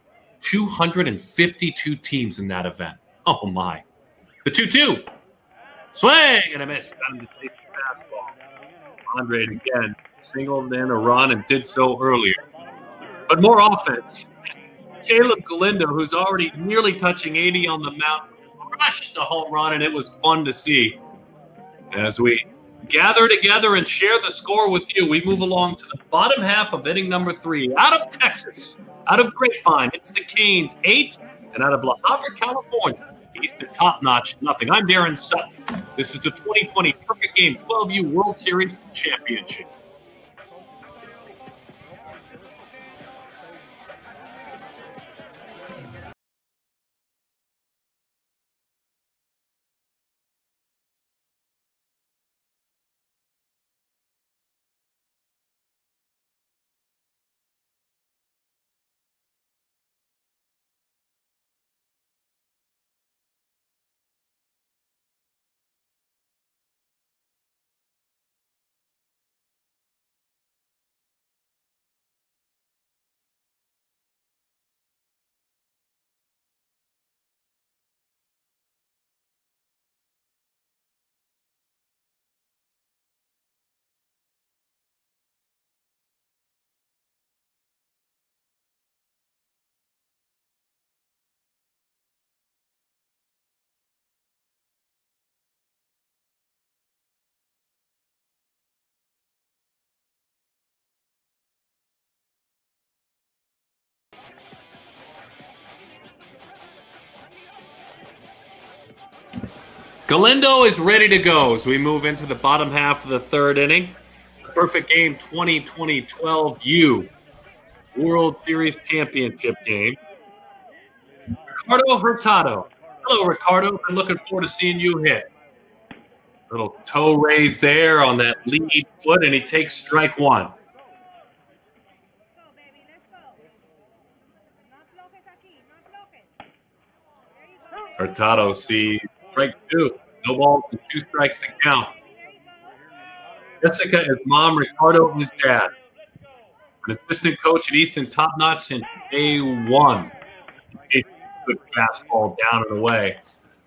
252 teams in that event. Oh, my. The 2-2. Swing and a miss. Got him to chase the fastball. Andre again singled in a run and did so earlier. But more offense. Caleb Galindo, who's already nearly touching 80 on the mound, crushed a home run, and it was fun to see. As we gather together and share the score with you, we move along to the bottom half of inning number 3. Out of Texas, out of Grapevine, it's the Canes 8, and out of La Habra, California, Easton top-notch nothing. I'm Darren Sutton. This is the 2020 Perfect Game 12U World Series Championship. Galindo is ready to go as we move into the bottom half of the third inning. Perfect Game 2020 12U. World Series championship game. Ricardo Hurtado. Hello, Ricardo. Been looking forward to seeing you hit. Little toe raise there on that lead foot, and he takes strike one. Hurtado sees strike two. No balls and 2 strikes to count. Jessica is mom, Ricardo is dad. An assistant coach at Easton, top notch since day one. Good fastball down and away.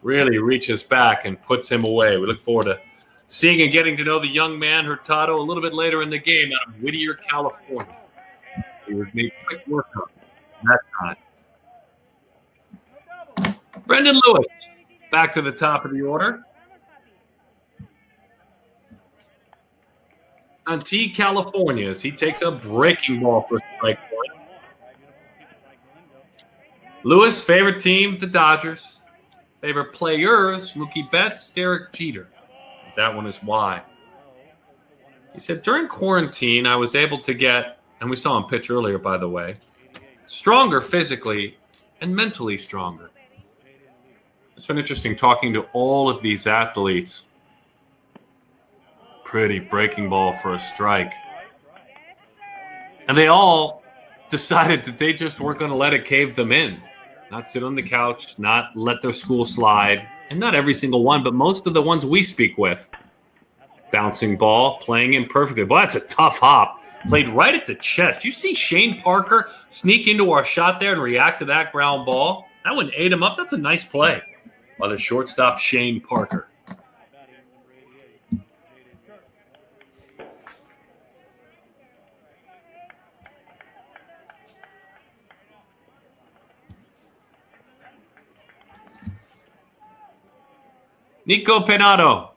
Really reaches back and puts him away. We look forward to seeing and getting to know the young man, Hurtado, a little bit later in the game out of Whittier, California. He was made quick work of that time. Brennan Lewis, back to the top of the order. Untitled, California, as he takes a breaking ball for strike one. Lewis, favorite team, the Dodgers. Favorite players, Mookie Betts, Derek Jeter. That one is why. He said, during quarantine, I was able to get, and we saw him pitch earlier, by the way, stronger physically and mentally stronger. It's been interesting talking to all of these athletes. Pretty breaking ball for a strike. And they all decided that they just weren't going to let it cave them in. Not sit on the couch, not let their school slide. And not every single one, but most of the ones we speak with. Bouncing ball, playing in perfectly. Well, that's a tough hop. Played right at the chest. You see Shane Parker sneak into our shot there and react to that ground ball? That one ate him up. That's a nice play by the shortstop, Shane Parker. Nico Penado.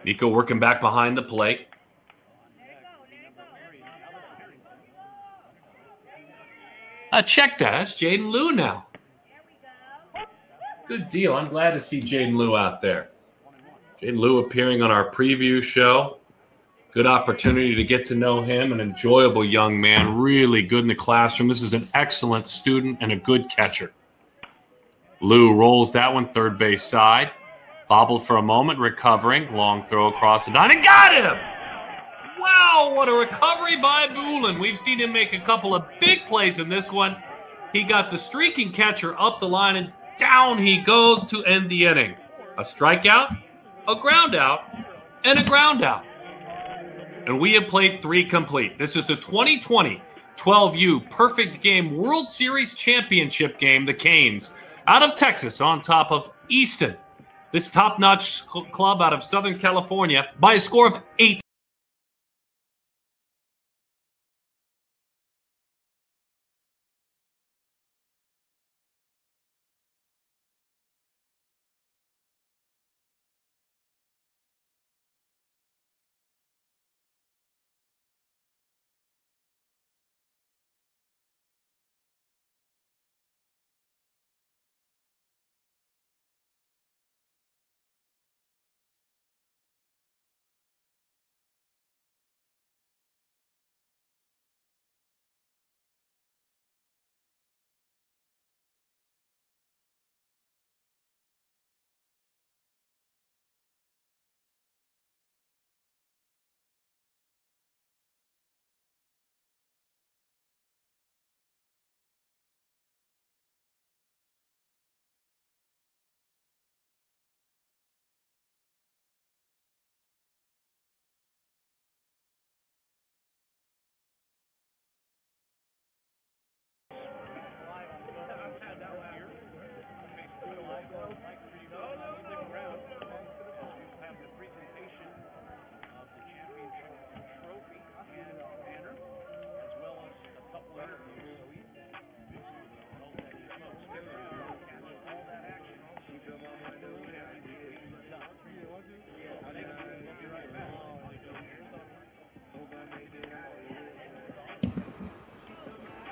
Nico working back behind the plate. Check that. That's Jaden Liu now. Good deal. I'm glad to see Jaden Liu out there. Jaden Liu appearing on our preview show. Good opportunity to get to know him. An enjoyable young man. Really good in the classroom. This is an excellent student and a good catcher. Liu rolls that one third base side. Bobbled for a moment, recovering. Long throw across the diamond. Got him! Wow, what a recovery by Boulin. We've seen him make a couple of big plays in this one. He got the streaking catcher up the line, and down he goes to end the inning. A strikeout, a ground out, and a ground out. And we have played 3 complete. This is the 2020 12U Perfect Game World Series Championship game, the Canes, out of Texas on top of Easton. This top-notch club out of Southern California by a score of 8.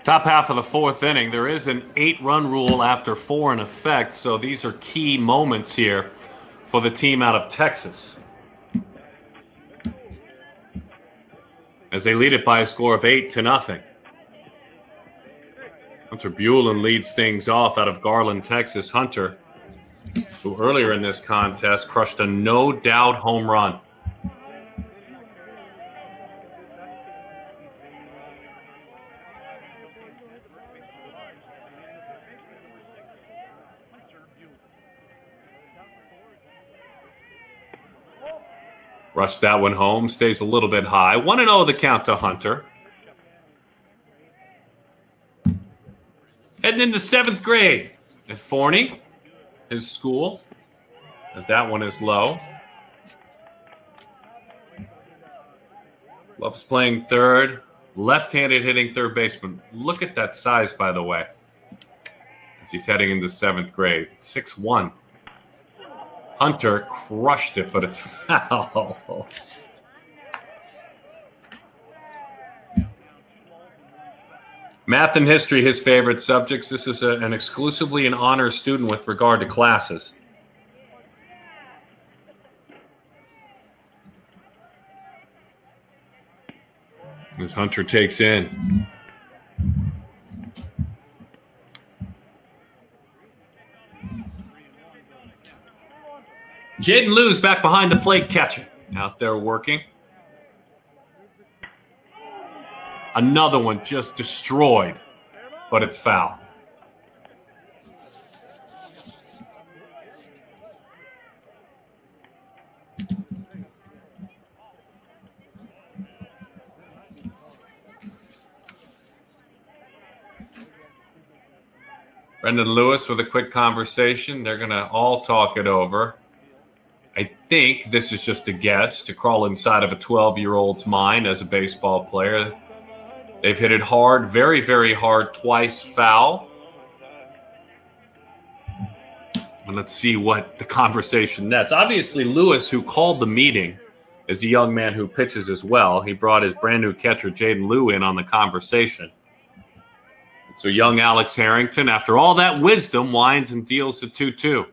Top half of the 4th inning. There is an 8-run rule after 4 in effect, so these are key moments here for the team out of Texas. as they lead it by a score of 8-0. Hunter Buellen leads things off out of Garland, Texas. Hunter, who earlier in this contest crushed a no-doubt home run. Rushed that one home, stays a little bit high. 1-0 the count to Hunter. Heading into 7th grade at Forney, his school, as that one is low. Loves playing third, left-handed hitting third baseman. Look at that size, by the way, as he's heading into 7th grade. 6'1". Hunter crushed it, but it's foul. Math and history, his favorite subjects. This is an exclusively an honors student with regard to classes. As Hunter takes in. Jaden Lewis back behind the plate catching. Out there working. Another one just destroyed, but it's foul. Brennan Lewis with a quick conversation. They're going to all talk it over. I think this is just a guess to crawl inside of a 12-year-old's mind as a baseball player. They've hit it hard, very, very hard, twice foul. And let's see what the conversation nets. Obviously, Lewis, who called the meeting, is a young man who pitches as well. He brought his brand-new catcher, Jaden Liu, in on the conversation. And so young Alex Harrington, after all that wisdom, winds and deals the 2-2.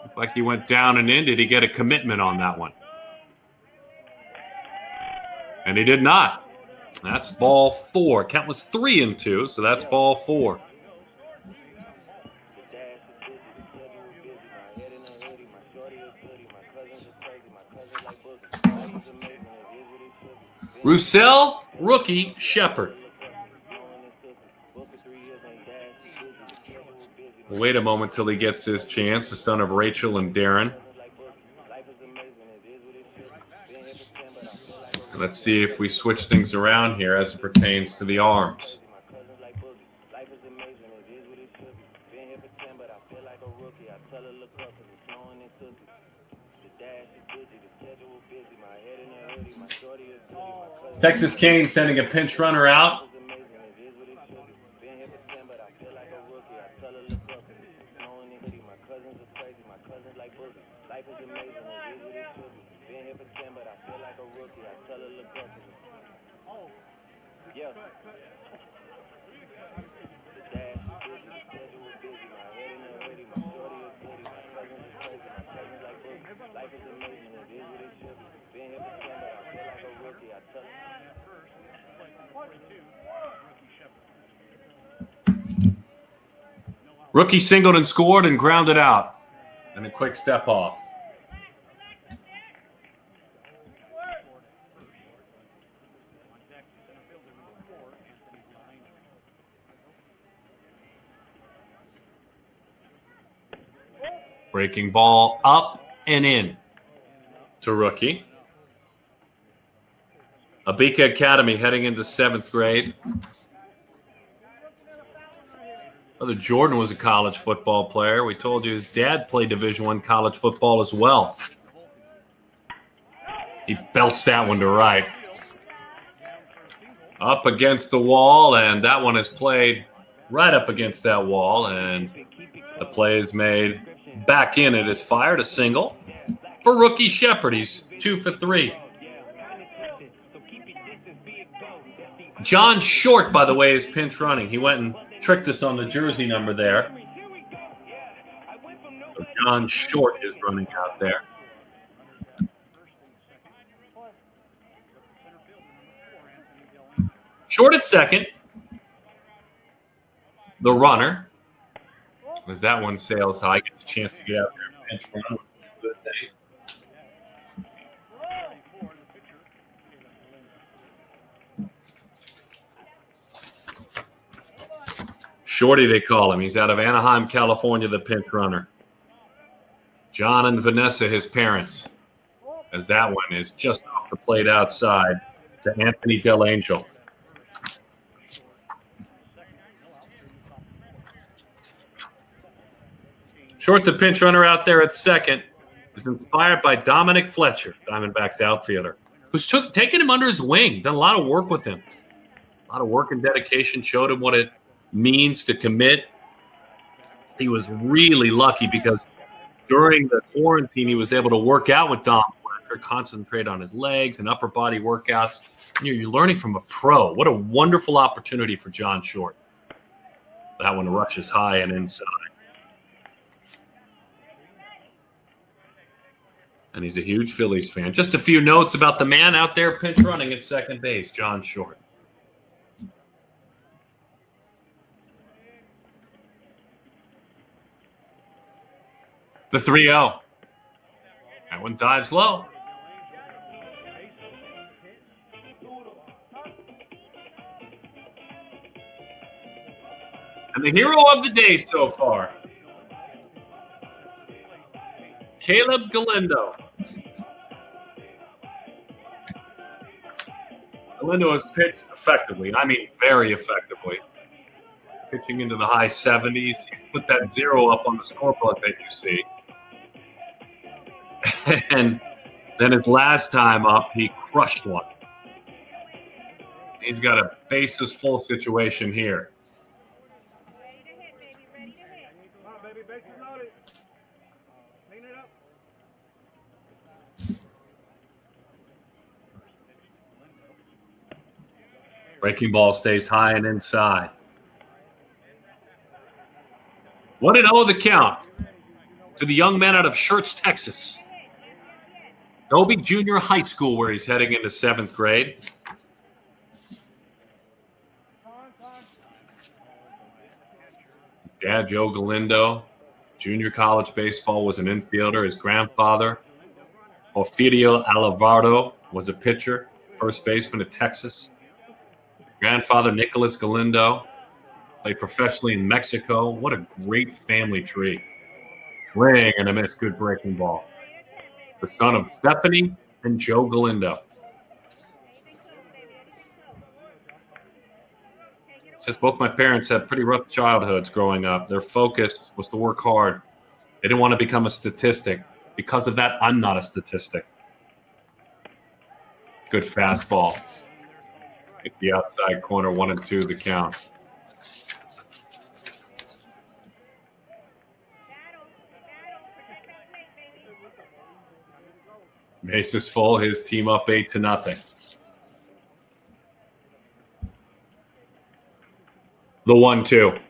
Looked like he went down and in. Did he get a commitment on that one? And he did not. That's ball 4. Count was 3-2, so that's ball 4. Roussel, rookie, Shepard. We'll wait a moment till he gets his chance, the son of Rachel and Darren. Let's see if we switch things around here as it pertains to the arms. Texas Kane sending a pinch runner out. Rookie singled and scored and grounded out. And a quick step off. Breaking ball up and in to rookie. Abika Academy heading into 7th grade. Brother Jordan was a college football player. We told you his dad played Division I college football as well. He belts that one to right. Up against the wall, and that one is played right up against that wall, and the play is made back in. It is fired, a single for rookie Shepard. He's 2 for 3. John Short, by the way, is pinch running. He went and tricked us on the jersey number there. So John Short is running out there. Short at second. The runner, as that one sails high, gets a chance to get out there and pinch run. Good thing. Shorty, they call him. He's out of Anaheim, California, the pinch runner. John and Vanessa, his parents, as that one is just off the plate outside to Anthony Delangel. Short, the pinch runner out there at second is inspired by Dominic Fletcher, Diamondbacks outfielder, who's taken him under his wing, done a lot of work with him. A lot of work and dedication, showed him what it means to commit. He was really lucky because during the quarantine, he was able to work out with Dom Fletcher, concentrate on his legs and upper body workouts. You're learning from a pro. What a wonderful opportunity for John Short. That one rushes high and inside. And he's a huge Phillies fan. Just a few notes about the man out there pinch running at second base, John Short. The 3-0. That one dives low. And the hero of the day so far, Caleb Galindo. Galindo has pitched effectively. I mean, very effectively. Pitching into the high 70s. He's put that 0 up on the scoreboard that you see. And then his last time up, he crushed one. He's got a bases full situation here. Breaking ball stays high and inside. 1-0 the count to the young man out of Schertz, Texas. Dobie Junior High School, where he's heading into 7th grade. His dad, Joe Galindo, junior college baseball, was an infielder. His grandfather, Porfirio Alvarado, was a pitcher, first baseman at Texas. Grandfather, Nicholas Galindo, played professionally in Mexico. What a great family tree. Swing and a miss, good breaking ball. The son of Stephanie and Joe Galindo. Says both my parents had pretty rough childhoods growing up. Their focus was to work hard. They didn't want to become a statistic. Because of that, I'm not a statistic. Good fastball. It's the outside corner, 1-2 the count. Base is full. His team up 8-0. The 1-2.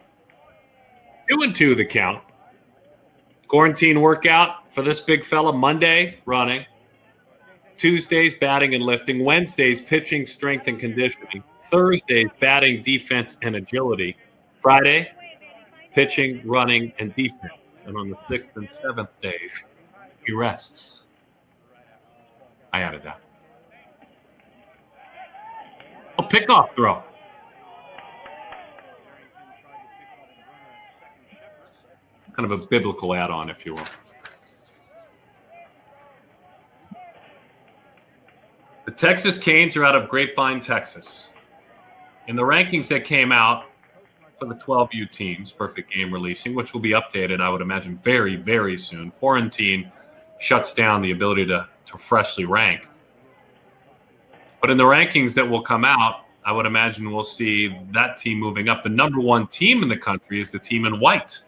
2-2 the count. Quarantine workout for this big fella. Monday, running. Tuesdays, batting and lifting. Wednesdays, pitching, strength, and conditioning. Thursdays, batting, defense, and agility. Friday, pitching, running, and defense. And on the 6th and 7th days, he rests. I added that. A pickoff throw. Kind of a biblical add-on, if you will. The Texas Canes are out of Grapevine, Texas. In the rankings that came out for the 12U teams, perfect game releasing, which will be updated, I would imagine, very, very soon. Quarantine shuts down the ability to freshly rank. But in the rankings that will come out, I would imagine we'll see that team moving up. The number 1 team in the country is the team in white.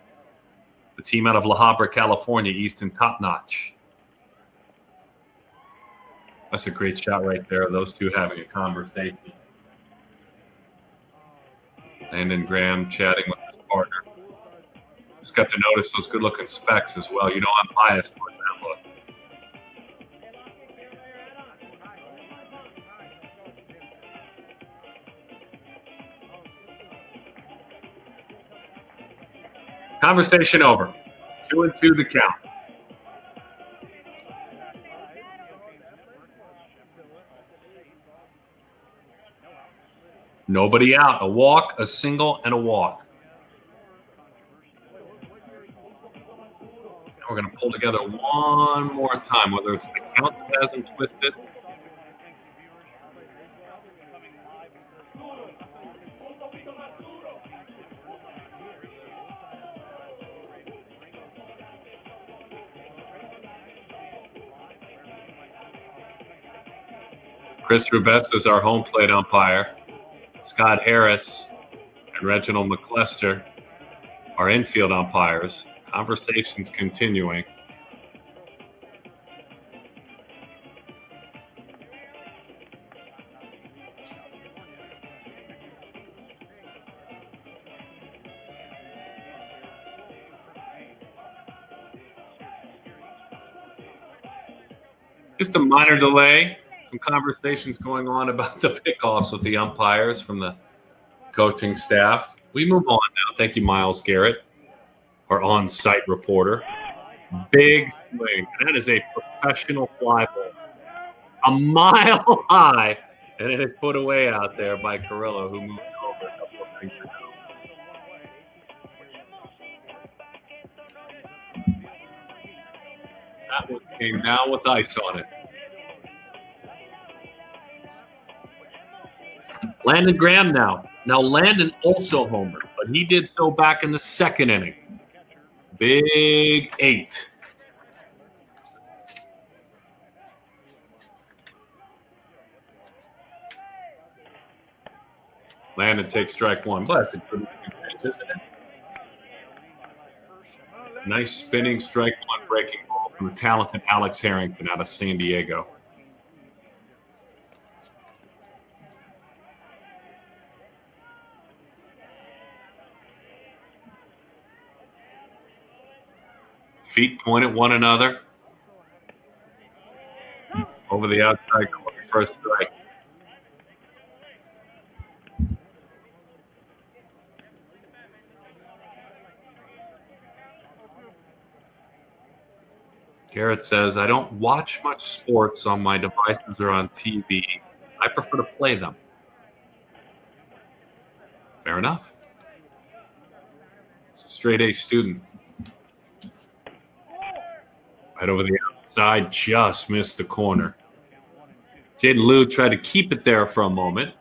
The team out of La Habra, California, Easton Top Notch. That's a great shot right there. Those two having a conversation. Landon Graham chatting with his partner. Just got to notice those good-looking specs as well. You know I'm biased towards that look. Conversation over. 2-2 the count. Nobody out. A walk, a single, and a walk. Now we're going to pull together one more time, whether it's the count that hasn't twisted. Chris Rubess is our home plate umpire. Scott Harris and Reginald McClester are infield umpires. Conversations continuing. Just a minor delay. Some conversations going on about the pickoffs with the umpires from the coaching staff. We move on now. Thank you, Miles Garrett, our on-site reporter. Big swing. That is a professional fly ball. A mile high. And it is put away out there by Carrillo, who moved over a couple of things ago. That one came down with ice on it. Landon Graham now. Now, Landon also homered, but he did so back in the second inning. Big 8. Landon takes strike 1. But that's a good pitch, isn't it? Nice spinning strike 1 breaking ball from the talented Alex Harrington out of San Diego. Feet point at one another. Over the outside corner, first strike. Garrett says, I don't watch much sports on my devices or on TV. I prefer to play them. Fair enough. It's a straight A student. Right over the outside, just missed the corner. Jaden Liu tried to keep it there for a moment.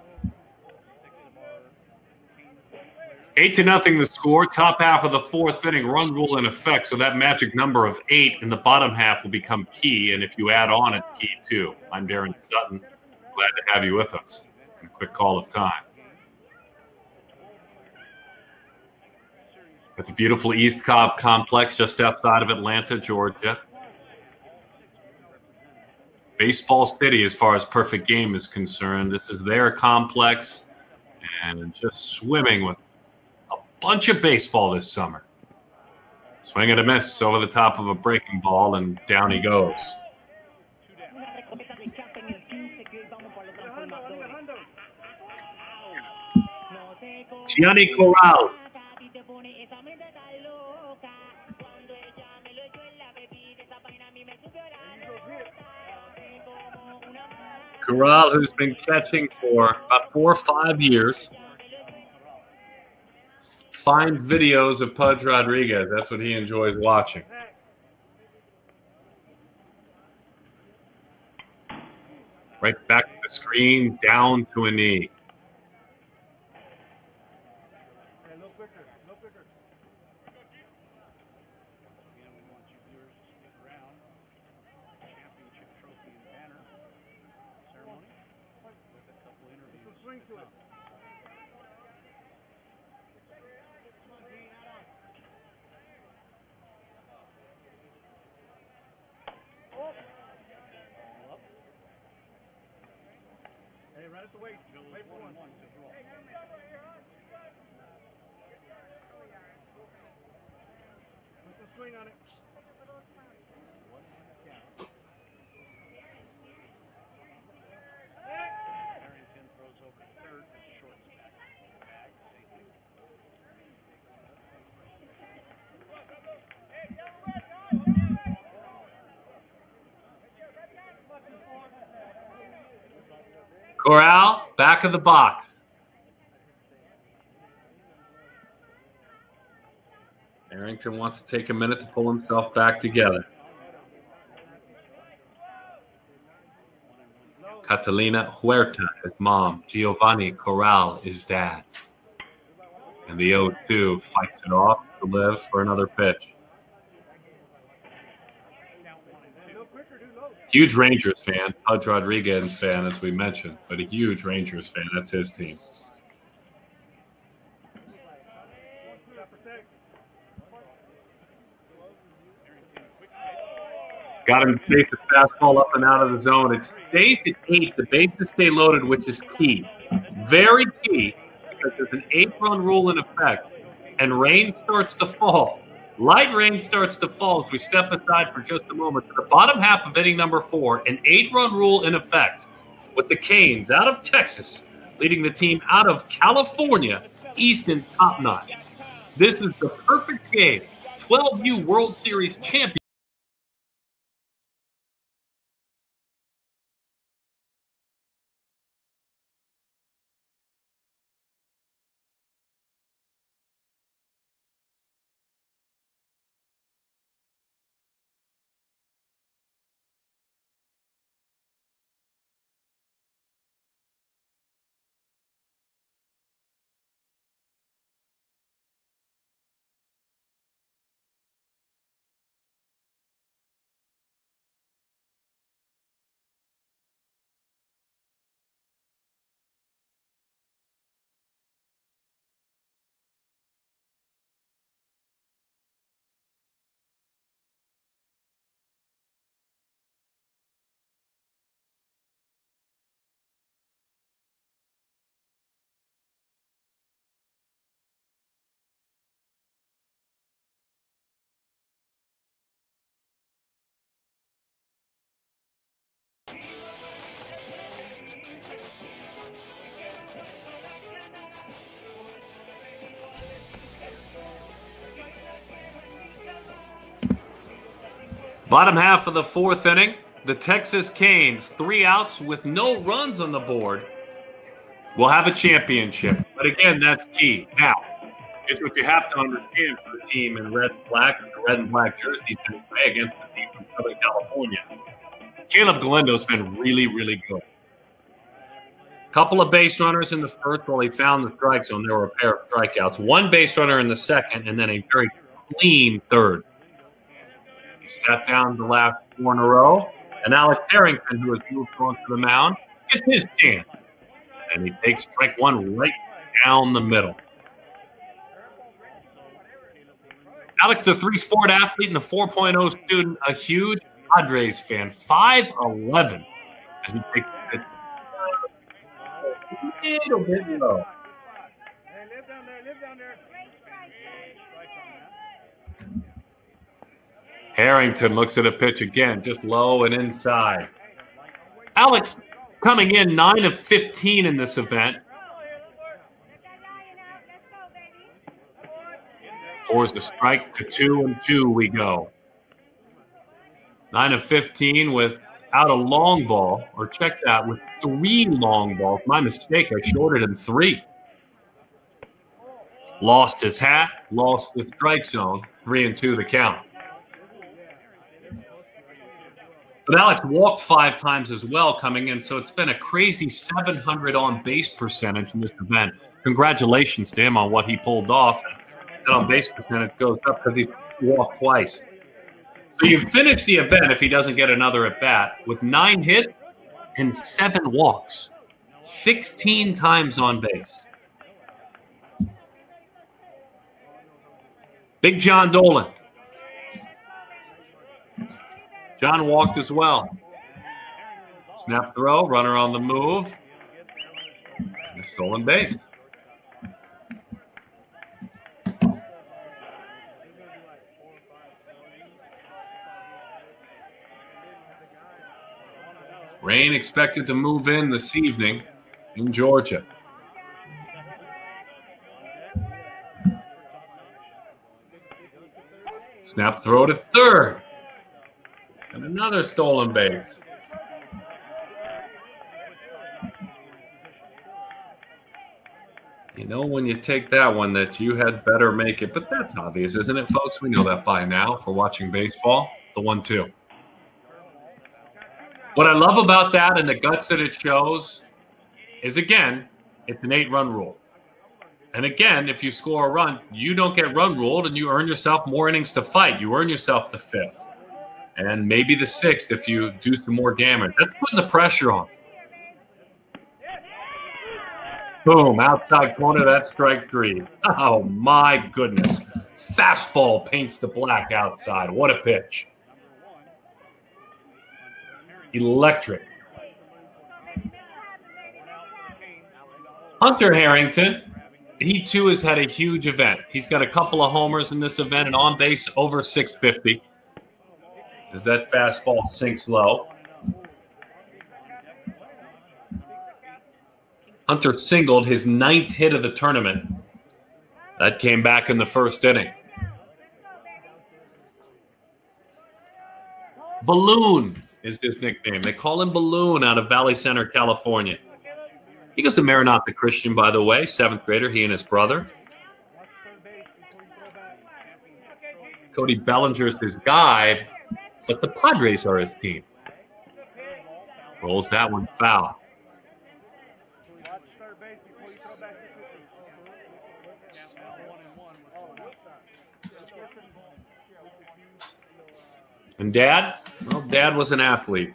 8-0 the score. Top half of the fourth inning. Run rule in effect, so that magic number of 8 in the bottom half will become key, and if you add on, it's key too. I'm Darren Sutton. Glad to have you with us. A quick call of time. At the beautiful East Cobb Complex just outside of Atlanta, Georgia. Baseball City as far as perfect game is concerned. This is their complex and just swimming with a bunch of baseball this summer. Swing and a miss over the top of a breaking ball, and down he goes. Gianni Corral. Corral, who's been catching for about 4 or 5 years, finds videos of Pudge Rodriguez. That's what he enjoys watching. Right back to the screen, down to a knee. Corral, back of the box. Harrington wants to take a minute to pull himself back together. Catalina Huerta is mom. Giovanni Corral is dad. And the 0-2 fights it off to live for another pitch. Huge Rangers fan, Pudge Rodriguez fan, as we mentioned, but a huge Rangers fan. That's his team. Got him to chase his fastball up and out of the zone. It stays at 8. The bases stay loaded, which is key. Very key, because there's an 8-run rule in effect, and rain starts to fall. Light rain starts to fall as we step aside for just a moment. To the bottom half of inning number 4, an 8-run rule in effect, with the Canes out of Texas leading the team out of California, Easton top-notch. This is the perfect game. 12U World Series champion. Bottom half of the 4th inning, the Texas Canes, 3 outs with no runs on the board, will have a championship. But again, that's key. Now, here's what you have to understand for the team in red and black, the red and black jerseys to play against the team from Southern California. Caleb Galindo's been really, really good. Couple of base runners in the first while he found the strike zone. There were a pair of strikeouts. 1 base runner in the second, and then a very clean third. He sat down the last 4 in a row, and Alex Harrington, who has moved on to the mound, gets his chance. And he takes strike 1 right down the middle. Alex, the 3-sport athlete and a 4.0 student, a huge Padres fan, 5'11", as he takes it a little bit low. Harrington looks at a pitch again, just low and inside. Alex coming in 9 of 15 in this event. Pours the strike to 2-2 we go. 9 of 15 without a long ball, or check that, with 3 long balls. My mistake, I shorted him 3. Lost his hat, lost the strike zone, 3-2 the count. But Alex walked 5 times as well coming in, so it's been a crazy 700 on-base percentage in this event. Congratulations to him on what he pulled off. That on-base percentage goes up because he walked twice. So you finish the event, if he doesn't get another at-bat, with 9 hits and 7 walks. 16 times on base. Big John Dolan. John walked as well. Snap throw, runner on the move, and a stolen base. Rain expected to move in this evening in Georgia. Snap throw to third. And another stolen base. You know when you take that one that you had better make it. But that's obvious, isn't it, folks? We know that by now for watching baseball. The 1-2. What I love about that and the guts that it shows is, again, it's an 8-run rule. And again, if you score a run, you don't get run ruled and you earn yourself more innings to fight. You earn yourself the 5th and maybe the 6th if you do some more damage. That's putting the pressure on. Boom, outside corner, that's strike 3. Oh, my goodness. Fastball paints the black outside. What a pitch. Electric. Hunter Harrington, he too has had a huge event. He's got a couple of homers in this event and on base over 650 as that fastball sinks low. Hunter singled his 9th hit of the tournament. That came back in the 1st inning. Balloon is his nickname. They call him Balloon out of Valley Center, California. He goes to Maranatha Christian, by the way, 7th grader, he and his brother. Cody Bellinger's his guy, but the Padres are his team. Rolls that one foul. And Dad? Well, Dad was an athlete.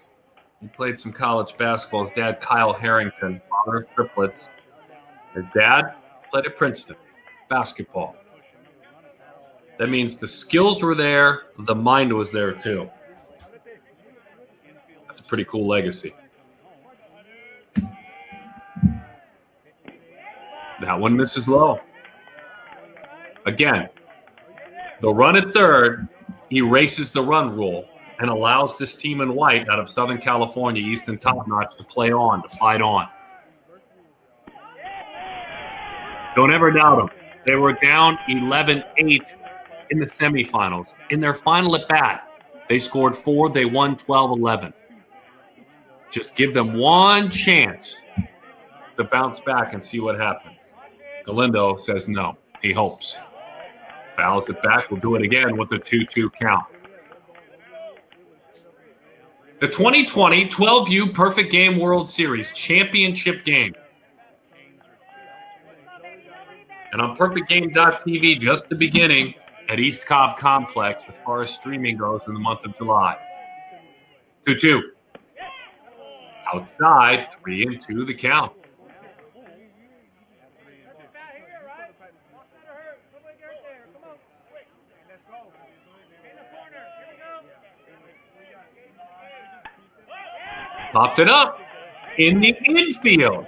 He played some college basketball. His dad, Kyle Harrington, father of triplets. His dad played at Princeton, basketball. That means the skills were there, the mind was there too. That's a pretty cool legacy. That one misses low. Again, the run at 3rd erases the run rule and allows this team in white out of Southern California, Easton Top Notch, to play on, to fight on. Don't ever doubt them. They were down 11-8 in the semifinals. In their final at bat, they scored 4. They won 12-11. Just give them one chance to bounce back and see what happens. Galindo says no. He hopes. Fouls it back. We'll do it again with the 2-2 count. The 2020 12U Perfect Game World Series championship game. And on perfectgame.tv, just the beginning at East Cobb Complex as far as streaming goes in the month of July. 2-2. Outside, 3-2 the count. Popped it up in the infield.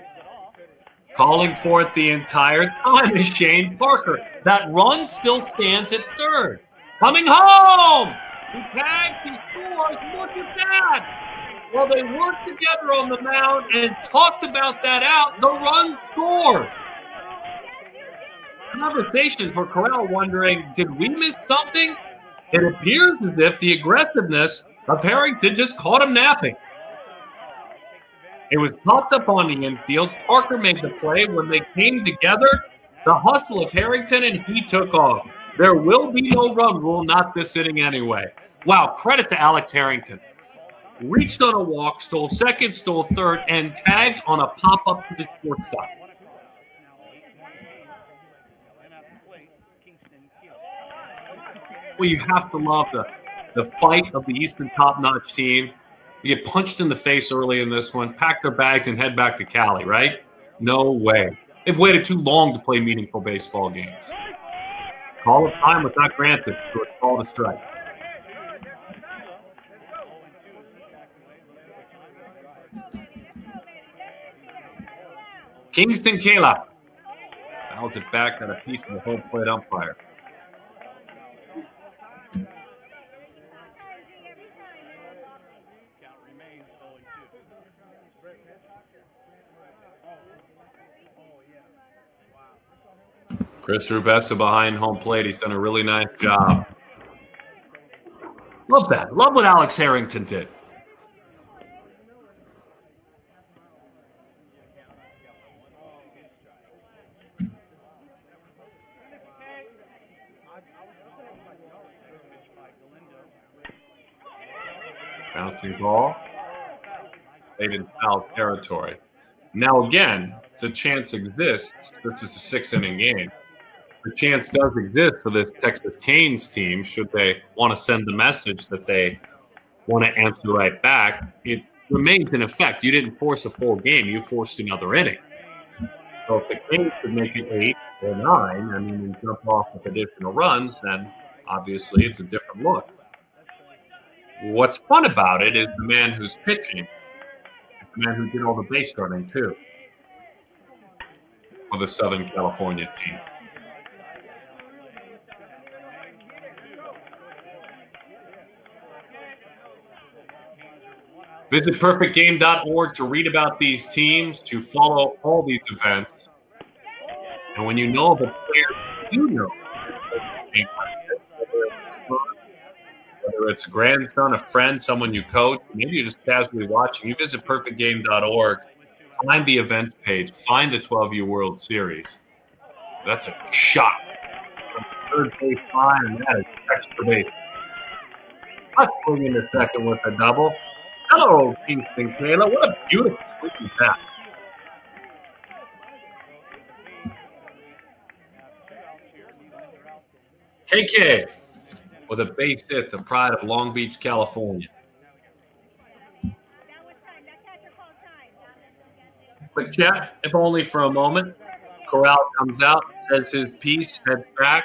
Calling for it the entire time is Shane Parker. That run still stands at 3rd. Coming home. He tags, he scores. Look at that. Well, they worked together on the mound and talked about that out. The run scores. Conversation for Corral wondering, did we miss something? It appears as if the aggressiveness of Harrington just caught him napping. It was popped up on the infield. Parker made the play. When they came together, the hustle of Harrington, and he took off. There will be no run rule, not this inning anyway. Wow, credit to Alex Harrington. Reached on a walk, stole 2nd, stole 3rd, and tagged on a pop-up to the shortstop. Well, you have to love the fight of the Easton top-notch team. You get punched in the face early in this one, pack their bags, and head back to Cali, right? No way. They've waited too long to play meaningful baseball games. Call of time was not granted, so it's called a strike. Kingston Kayla fouls it back on a piece of the home plate umpire. Chris Rubessa behind home plate. He's done a really nice job. Love that. Love what Alex Harrington did. Bouncing ball. Played in foul territory. Now, again, the chance exists. This is a 6-inning game. The chance does exist for this Texas Canes team, should they want to send the message that they want to answer right back. It remains in effect. You didn't force a full game. You forced another inning. So if the Canes could make it 8 or 9, I mean, and jump off with additional runs, then obviously it's a different look. What's fun about it is the man who's pitching, the man who did all the base running too, for the Southern California team. Visit perfectgame.org to read about these teams, to follow all these events. And when you know the players you know, whether it's a grandson, a friend, someone you coach, maybe you're just casually watching, you visit perfectgame.org, find the events page, find the 12U World Series. That's a shot. Third base line, and that is extra base. Let's bring in the second with a double. Hello, Easton Taylor. What a beautiful sweeping pass. KK with a base hit, the pride of Long Beach, California. Quick chat, if only for a moment. Corral comes out, says his piece, heads back.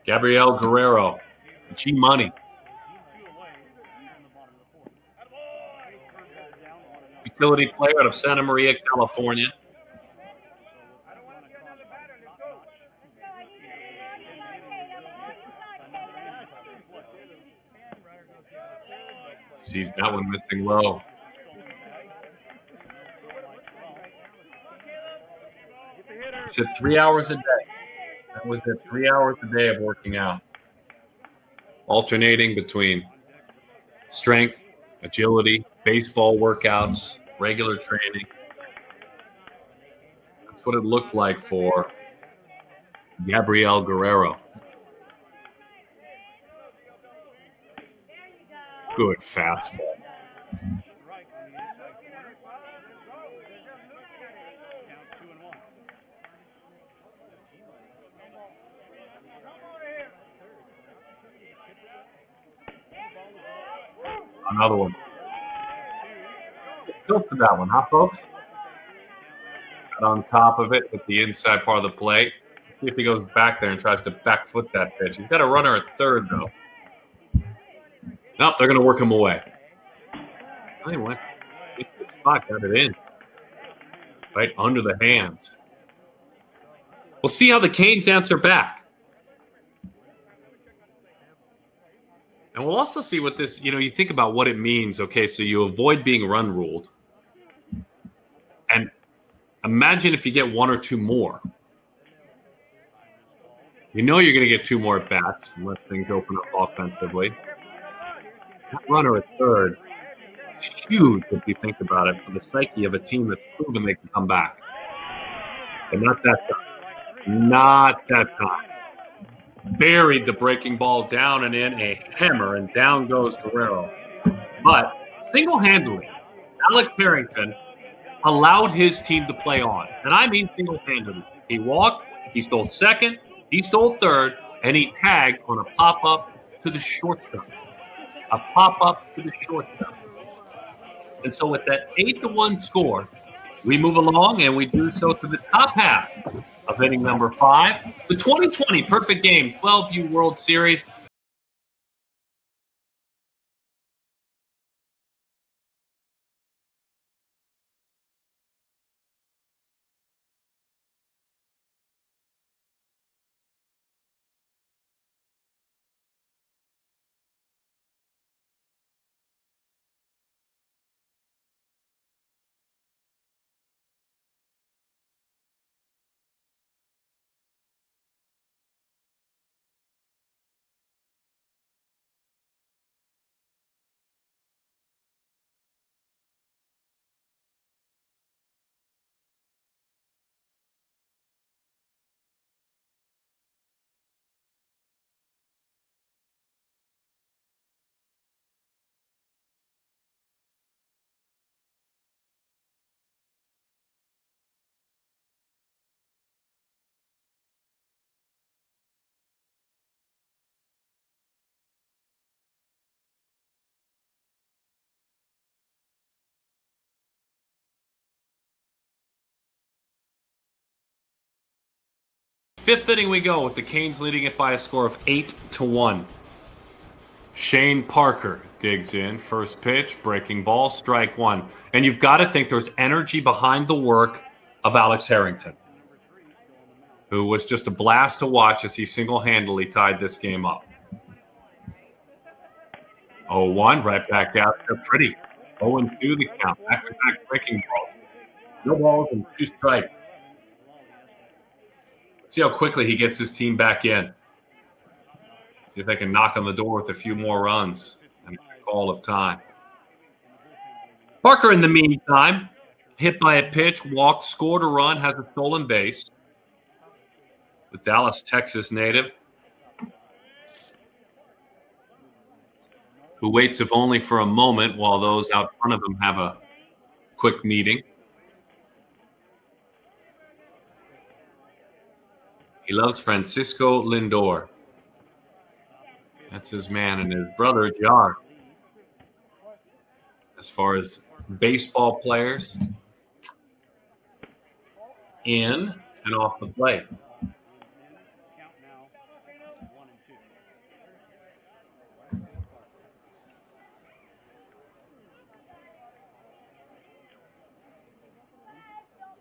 Gabriel Guerrero, G-Money. Utility player out of Santa Maria, California. Sees that one missing low. He said 3 hours a day. That was it, 3 hours a day of working out. Alternating between strength, agility, baseball workouts, regular training. That's what it looked like for Gabriel Guerrero. Good fastball. Another one. Tilt to that one, huh, folks? Got on top of it with the inside part of the plate. See if he goes back there and tries to back foot that pitch. He's got a runner at third, though. Nope, they're going to work him away. Anyway, at least the spot got it in. Right under the hands. We'll see how the Canes answer back. And we'll also see what this, you think about what it means. Okay, so you avoid being run ruled. And imagine if you get one or two more. You know you're going to get two more at bats unless things open up offensively. That runner at third is huge if you think about it for the psyche of a team that's proven they can come back. But not that time. Not that time. Buried the breaking ball down and in, a hammer, and down goes Guerrero. But single-handedly, Alex Harrington allowed his team to play on. And I mean single-handedly. He walked, he stole second, he stole third, and he tagged on a pop-up to the shortstop. A pop-up to the shortstop. And so with that 8-1 score, we move along, and we do so to the top half of inning number 5. The 2020 Perfect Game 12U World Series. Fifth inning we go with the Canes leading it by a score of 8-1. Shane Parker digs in. First pitch, breaking ball, strike one. And you've got to think there's energy behind the work of Alex Harrington, who was just a blast to watch as he single-handedly tied this game up. 0-1, right back out there. Pretty. 0-2 the count. Back-to-back breaking balls. No balls and 2 strikes. See how quickly he gets his team back in. See if they can knock on the door with a few more runs and a call of time. Parker, in the meantime, hit by a pitch, walked, scored a run, has a stolen base. The Dallas, Texas native, who waits if only for a moment while those out front of him have a quick meeting. He loves Francisco Lindor. That's his man, and his brother, Jar. As far as baseball players in and off the plate.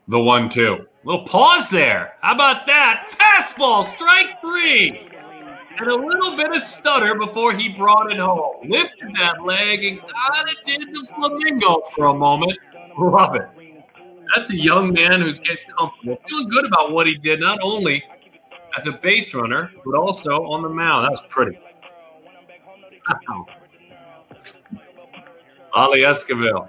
The 1-2. Little pause there. How about that? Fastball, strike 3. And a little bit of stutter before he brought it home. Lifted that leg and kind of did the flamingo for a moment. Love it. That's a young man who's getting comfortable. Feeling good about what he did, not only as a base runner, but also on the mound. That was pretty. Ali Esquivel.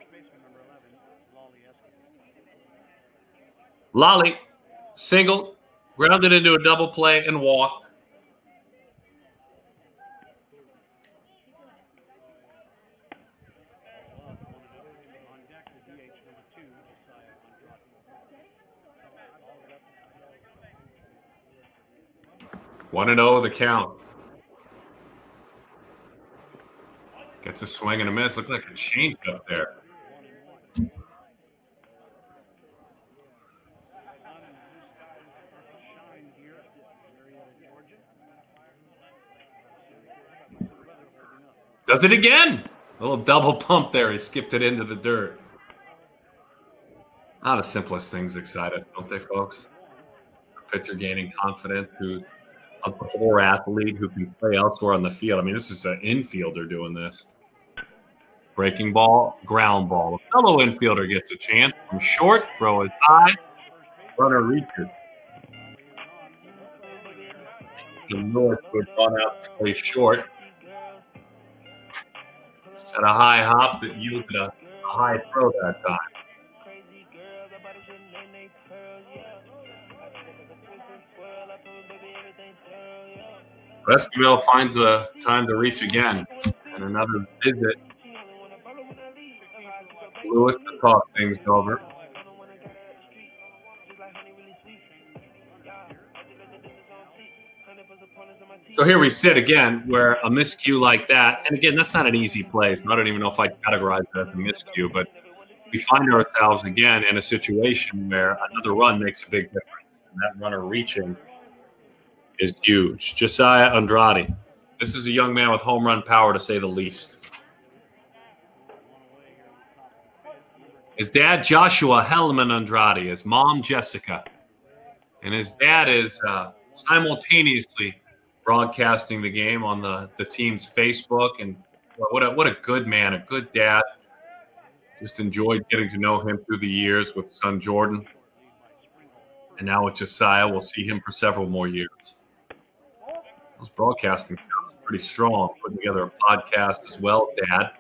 Lolly, single, grounded into a double play and walked. One and 0 the count. Gets a swing and a miss. Looked like a change up there. Does it again. A little double pump there. He skipped it into the dirt. The simplest things excite us, don't they, folks? A pitcher gaining confidence who's a core athlete who can play elsewhere on the field. I mean, this is an infielder doing this. Breaking ball, ground ball. A fellow infielder gets a chance from short, throw is high, runner reaches. The North would run out to play short. At a high hop that yielded a high throw that time. Esquivel finds a time to reach again. And another visit. Lewis to talk things over. So here we sit again, where a miscue like that, and again, that's not an easy play, so I don't even know if I categorize it as a miscue, but we find ourselves again in a situation where another run makes a big difference, and that runner reaching is huge. Josiah Andrade. This is a young man with home run power, to say the least. His dad, Joshua Hellman Andrade, his mom, Jessica, and his dad is simultaneously broadcasting the game on the team's Facebook, and what a good man, a good dad. Just enjoyed getting to know him through the years with son Jordan, and now with Josiah, we'll see him for several more years. Those broadcasting sounds are pretty strong. Putting together a podcast as well, Dad.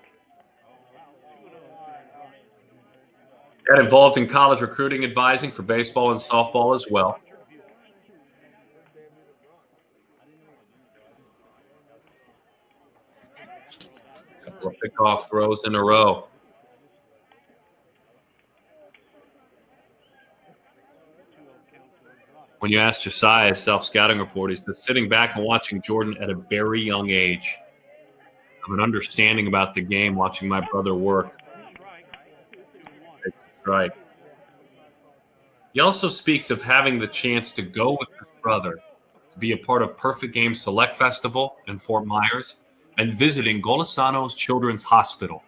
Dad involved in college recruiting advising for baseball and softball as well. Couple of pickoff throws in a row. When you ask Josiah's self-scouting report, he's just sitting back and watching Jordan at a very young age. I have an understanding about the game watching my brother work. Takes a strike. He also speaks of having the chance to go with his brother to be a part of Perfect Game Select Festival in Fort Myers and visiting Golisano's Children's Hospital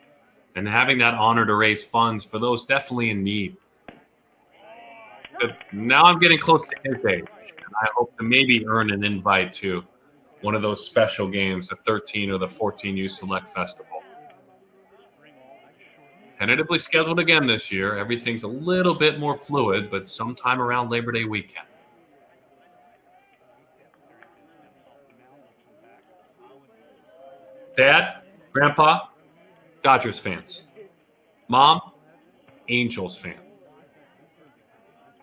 and having that honor to raise funds for those definitely in need. So now I'm getting close to his age, and I hope to maybe earn an invite to one of those special games, the 13 or the 14U Select Festival. Tentatively scheduled again this year. Everything's a little bit more fluid, but sometime around Labor Day weekend. Dad, Grandpa, Dodgers fans. Mom, Angels fan.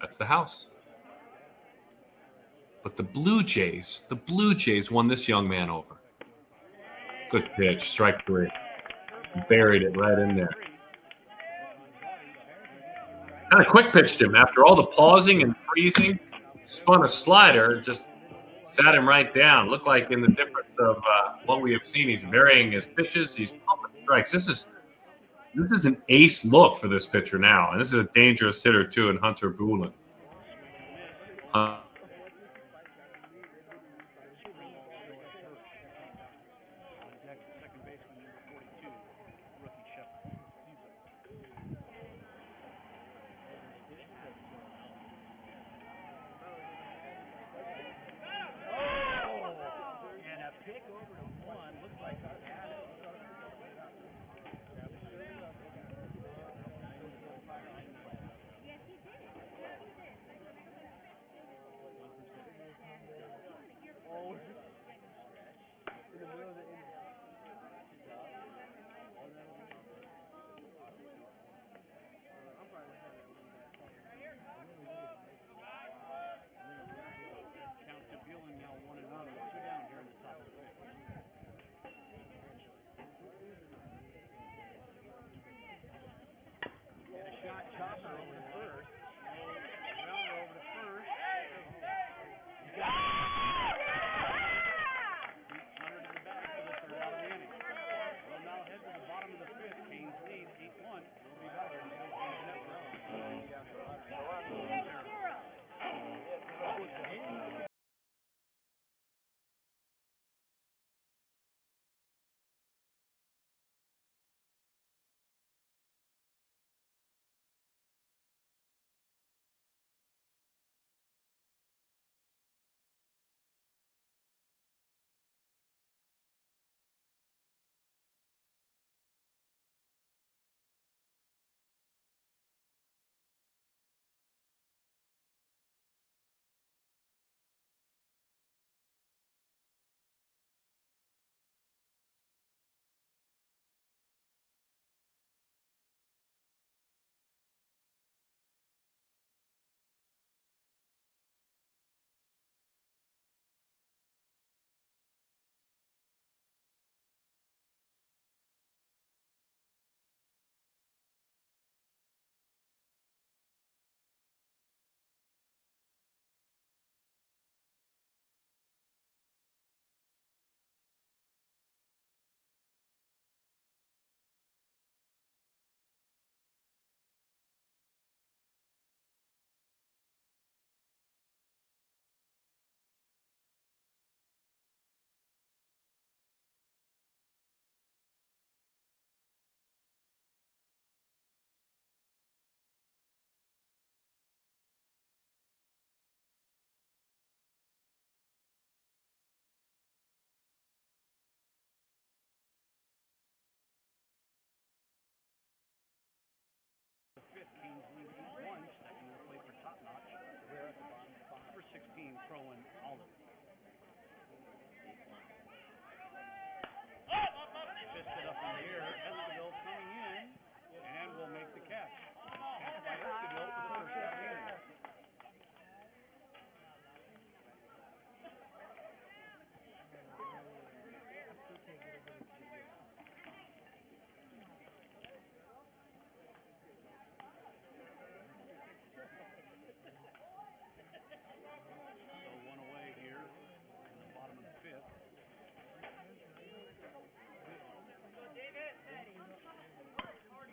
That's the house. But the Blue Jays won this young man over. Good pitch, strike three. Buried it right in there. Kind of quick pitched him after all the pausing and freezing. Spun a slider, just sat him right down. Looked like in the difference of what we have seen, he's varying his pitches. He's pumping strikes. This is an ace look for this pitcher now, and this is a dangerous hitter too in Hunter Boolin.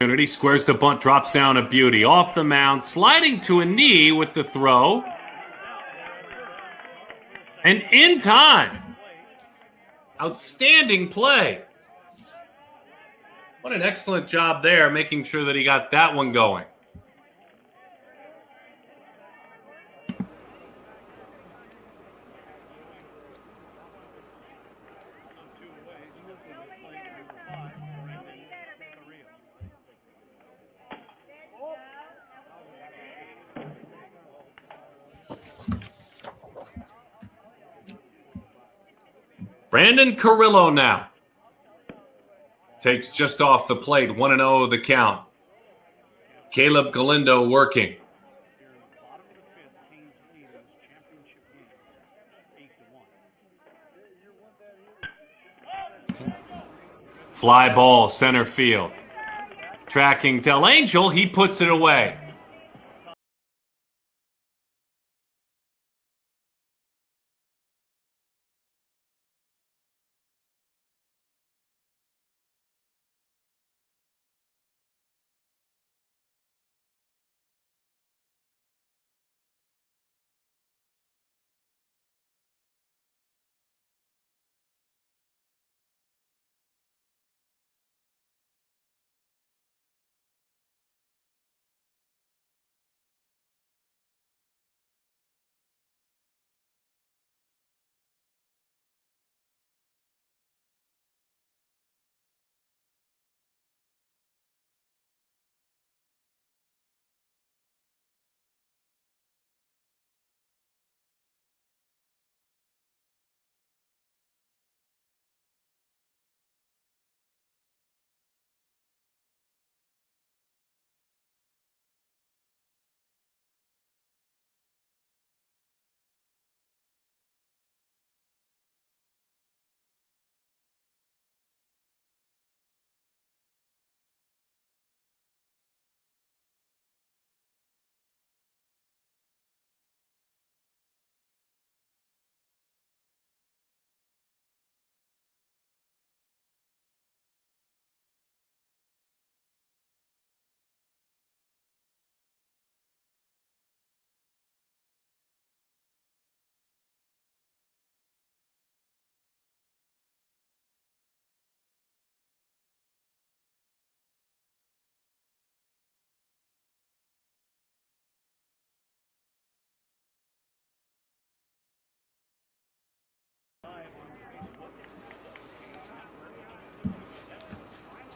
He squares the bunt, drops down a beauty. Off the mound, sliding to a knee with the throw. And in time. Outstanding play. What an excellent job there, making sure that he got that one going. Brandon Carrillo now takes just off the plate, 1-0 the count. Caleb Galindo working. Fly ball, center field. Tracking Del Angel, he puts it away.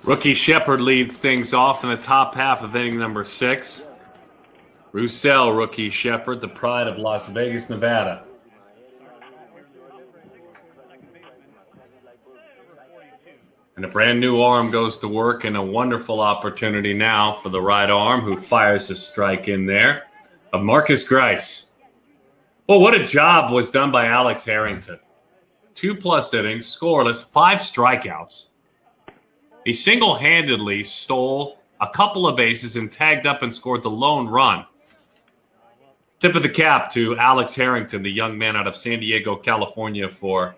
Rookie Shepard leads things off in the top half of inning number 6. Roussel, rookie Shepard, the pride of Las Vegas, Nevada. And a brand new arm goes to work, and a wonderful opportunity now for the right arm, who fires a strike in there, of Marcus Grice. Well, what a job was done by Alex Harrington. 2+ innings, scoreless, 5 strikeouts. He single-handedly stole a couple of bases and tagged up and scored the lone run. Tip of the cap to Alex Harrington, the young man out of San Diego, California, for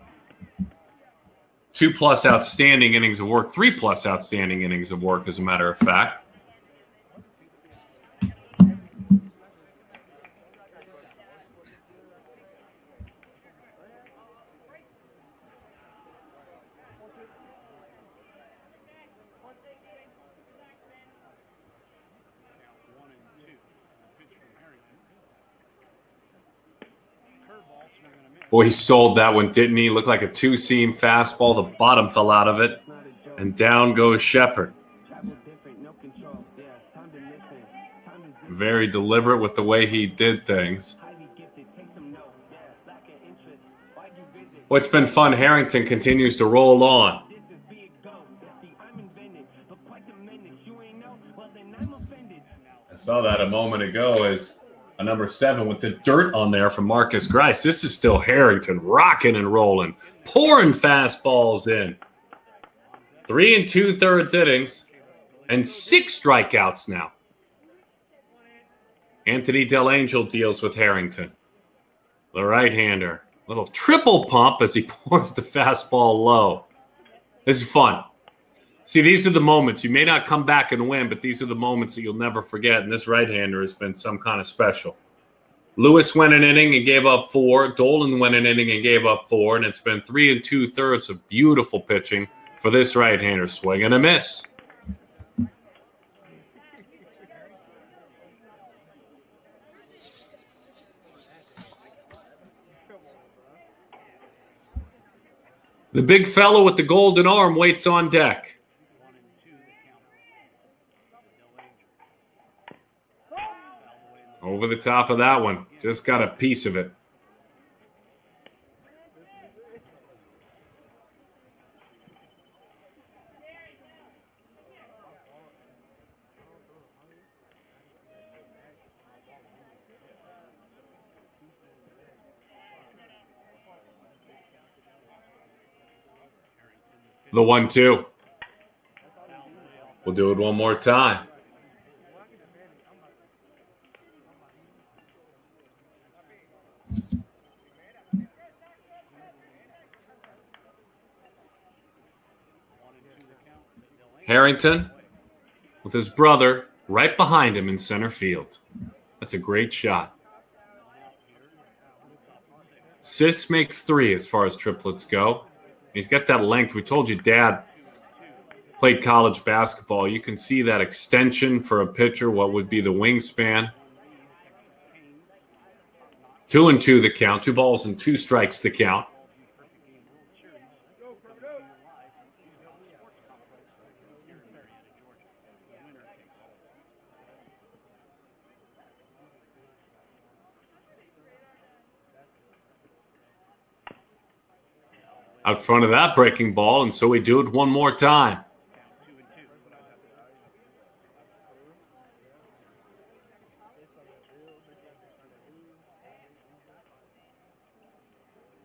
2+ outstanding innings of work, 3+ outstanding innings of work, as a matter of fact. Boy, he sold that one, didn't he? Looked like a 2-seam fastball. The bottom fell out of it. And down goes Shepard. Very deliberate with the way he did things. Well, it's been fun. Harrington continues to roll on. I saw that a moment ago as a number 7 with the dirt on there from Marcus Grice. This is still Harrington rocking and rolling, pouring fastballs in. 3 2/3 innings and 6 strikeouts now. Anthony Del Angel deals with Harrington. The right-hander. Little triple pump as he pours the fastball low. This is fun. See, these are the moments. You may not come back and win, but these are the moments that you'll never forget. And this right-hander has been some kind of special. Lewis went an inning and gave up 4. Dolan went an inning and gave up 4. And it's been 3 2/3 of beautiful pitching for this right-hander. Swing and a miss. The big fellow with the golden arm waits on deck. Over the top of that one. Just got a piece of it. The 1-2. We'll do it one more time. Harrington with his brother right behind him in center field. That's a great shot. Sis makes 3 as far as triplets go. He's got that length. We told you Dad played college basketball. You can see that extension for a pitcher, what would be the wingspan. 2-2 the count. 2 balls and 2 strikes the count. Out front of that breaking ball, and so we do it one more time.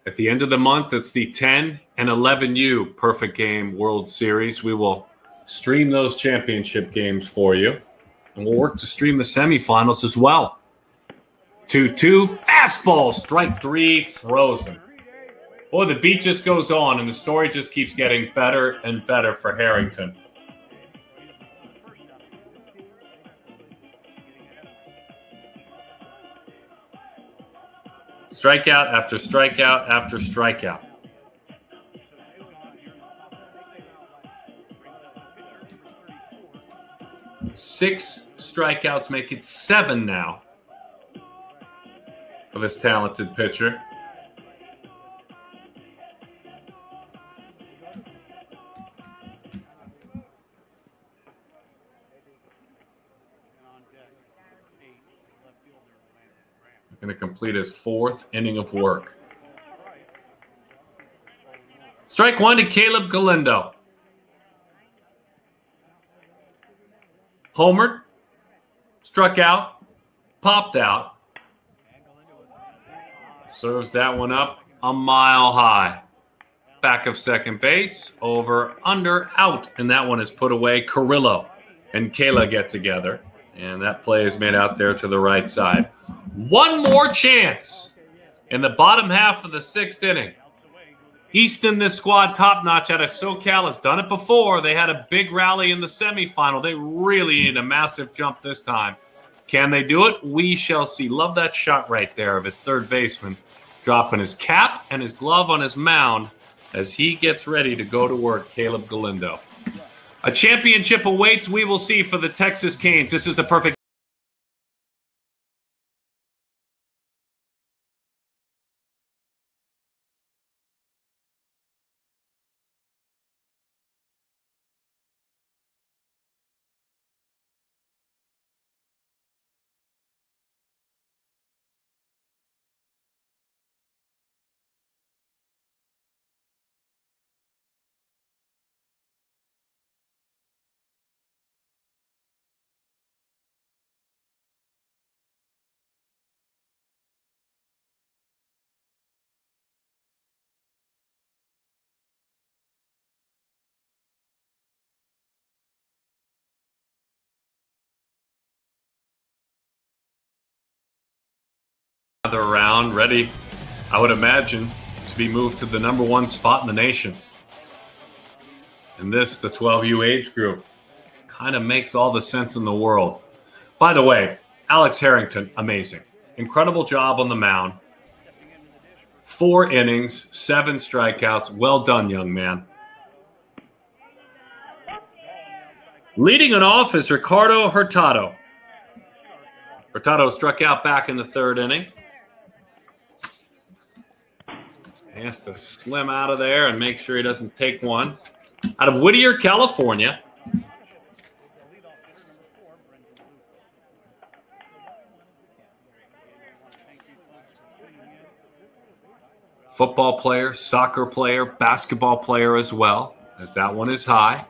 At the end of the month, it's the 10 and 11U Perfect Game World Series. We will stream those championship games for you, and we'll work to stream the semifinals as well. 2-2, fastball, strike 3, frozen. Boy, the beat just goes on, and the story just keeps getting better and better for Harrington. Strikeout after strikeout after strikeout. Six strikeouts make it 7 now for this talented pitcher. Going to complete his 4th inning of work. Strike 1 to Caleb Galindo. Homered, struck out, popped out. Serves that one up a mile high. Back of second base, over, under, out. And that one is put away. Carrillo and Kayla get together. And that play is made out there to the right side. One more chance in the bottom half of the 6th inning. Easton, this squad top-notch out of SoCal, has done it before. They had a big rally in the semifinal. They really need a massive jump this time. Can they do it? We shall see. Love that shot right there of his third baseman dropping his cap and his glove on his mound as he gets ready to go to work, Caleb Galindo. A championship awaits, we will see, for the Texas Canes. This is the perfect round, ready, I would imagine, to be moved to the #1 spot in the nation. And this, the 12U age group, kind of makes all the sense in the world. By the way, Alex Harrington, amazing. Incredible job on the mound. 4 innings, 7 strikeouts. Well done, young man. Leading it off is Ricardo Hurtado. Hurtado struck out back in the 3rd inning. He has to slim out of there and make sure he doesn't take one. Out of Whittier, California. Football player, soccer player, basketball player as well, as that one is high.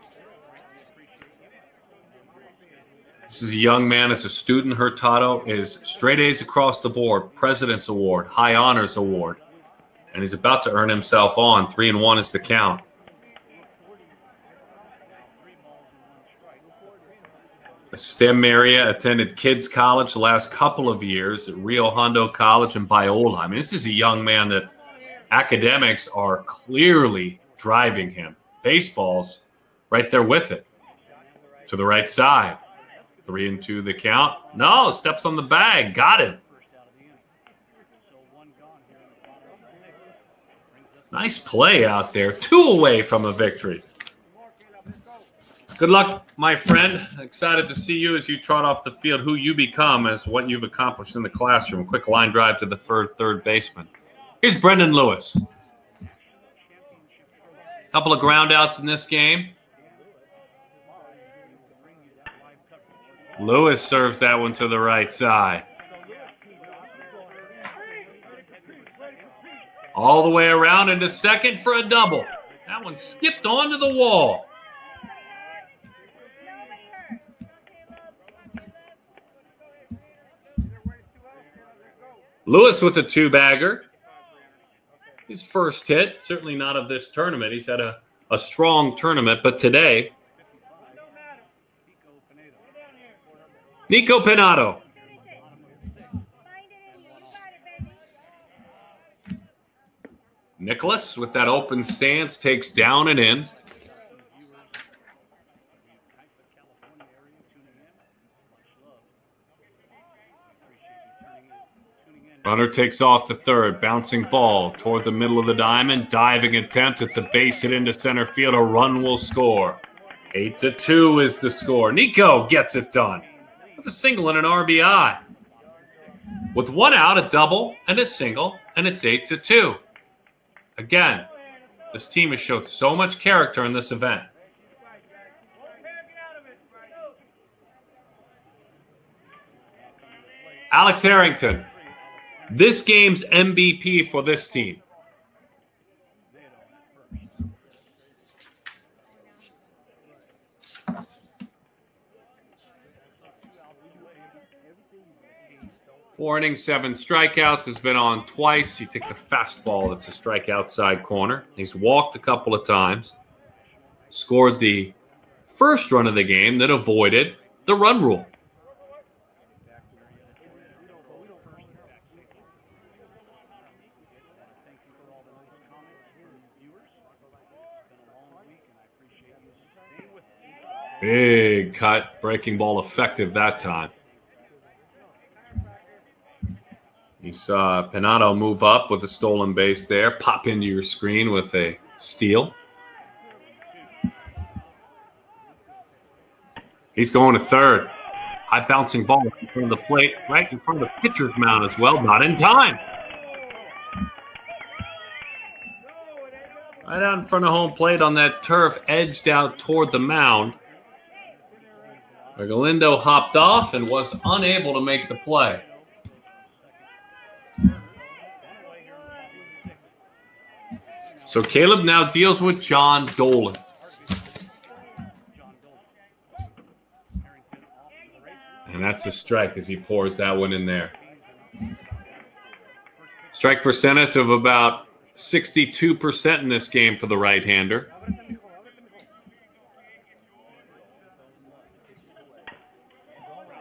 This is a young man as a student. Hurtado is straight A's across the board, President's Award, High Honors Award. And he's about to earn himself on. 3-1 is the count. A STEM area, attended kids college the last couple of years at Rio Hondo College in Biola. I mean, this is a young man that academics are clearly driving him. Baseball's right there with it. To the right side. 3-2 the count. No, steps on the bag. Got it. Nice play out there. 2 away from a victory. Good luck, my friend. Excited to see you as you trot off the field, who you become as what you've accomplished in the classroom. Quick line drive to the third baseman. Here's Brennan Lewis. Couple of ground outs in this game. Lewis serves that one to the right side. All the way around into second for a double. That one skipped onto the wall. Lewis with a 2-bagger. His first hit, certainly not of this tournament. He's had a strong tournament, but today, Nico Penato. Nicholas with that open stance takes down and in. Runner takes off to third, bouncing ball toward the middle of the diamond, diving attempt. It's a base hit into center field. A run will score. 8-2 is the score. Nico gets it done with a single and an RBI. With 1 out, a double and a single, and it's 8-2. Again, this team has showed so much character in this event. Alex Harrington. This game's MVP for this team. Four innings, 7 strikeouts. Has been on twice. He takes a fastball that's a strike outside corner. He's walked a couple of times. Scored the first run of the game that avoided the run rule. Big cut, breaking ball effective that time. You saw Penato move up with a stolen base there, pop into your screen with a steal. He's going to third. High bouncing ball in front of the plate, right in front of the pitcher's mound as well, not in time. Right out in front of home plate on that turf, edged out toward the mound. Galindo hopped off and was unable to make the play. So Caleb now deals with John Dolan. And that's a strike as he pours that one in there. Strike percentage of about 62% in this game for the right-hander.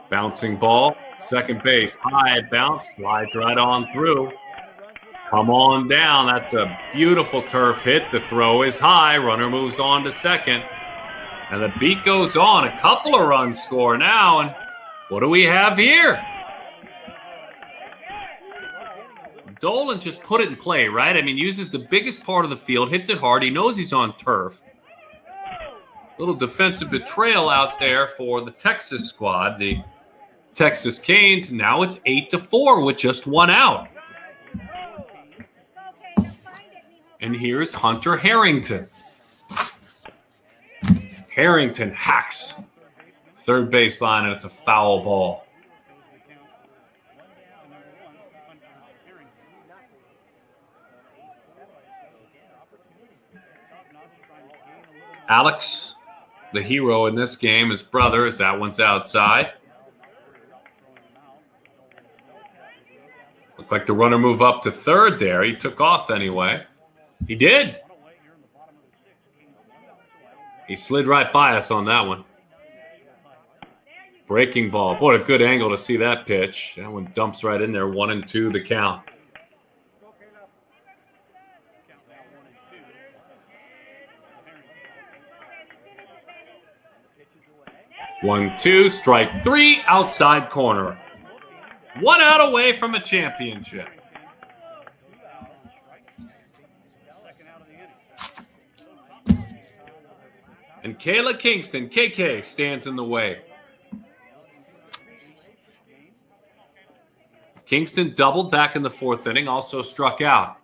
Bouncing ball, second base, high bounce, slides right on through. Come on down. That's a beautiful turf hit. The throw is high. Runner moves on to second. And the beat goes on. A couple of runs score now. And what do we have here? Dolan just put it in play, right? I mean, uses the biggest part of the field, hits it hard. He knows he's on turf. Little defensive betrayal out there for the Texas squad, the Texas Canes. Now it's 8-4 with just one out. And here's Hunter Harrington. Harrington hacks third baseline, and it's a foul ball. Alex, the hero in this game, his brother, as that one's outside. Looked like the runner move up to third there. He took off anyway. He did. He slid right by us on that one. Breaking ball. What a good angle to see that pitch. That one dumps right in there. 1-2 the count. One, two, strike three, outside corner. 1 out away from a championship. And Kayla Kingston, KK, stands in the way. Kingston doubled back in the fourth inning, also struck out.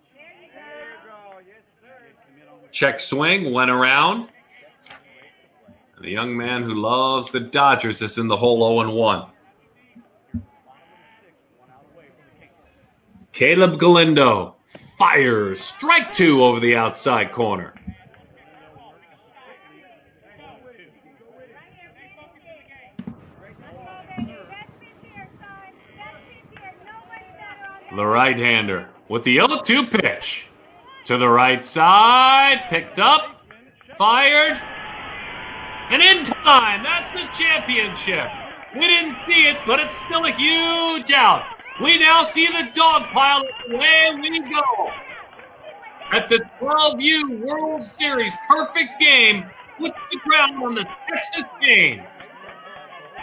Check swing, went around. And the young man who loves the Dodgers is in the hole 0-1. Caleb Galindo fires. Strike two over the outside corner. The right-hander with the 0-2 pitch. To the right side. Picked up. Fired. And in time, that's the championship. We didn't see it, but it's still a huge out. We now see the dog pile. Away we go. At the 12U World Series, perfect game with the ground on the Texas Canes.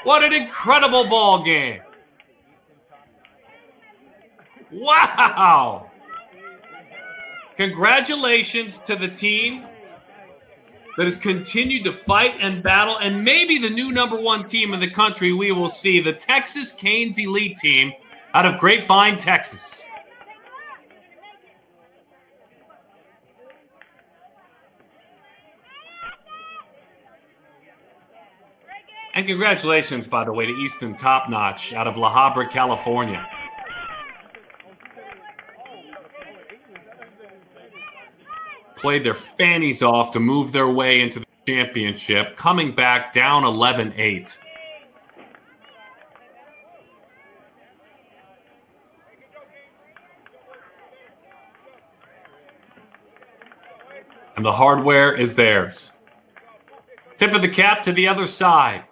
What an incredible ball game. Wow. Congratulations to the team that has continued to fight and battle, and maybe the new #1 team in the country we will see, the Texas Canes Elite Team out of Grapevine, Texas. And congratulations, by the way, to Easton Top Notch out of La Habra, California. Played their fannies off to move their way into the championship, coming back down 11-8. And the hardware is theirs. Tip of the cap to the other side.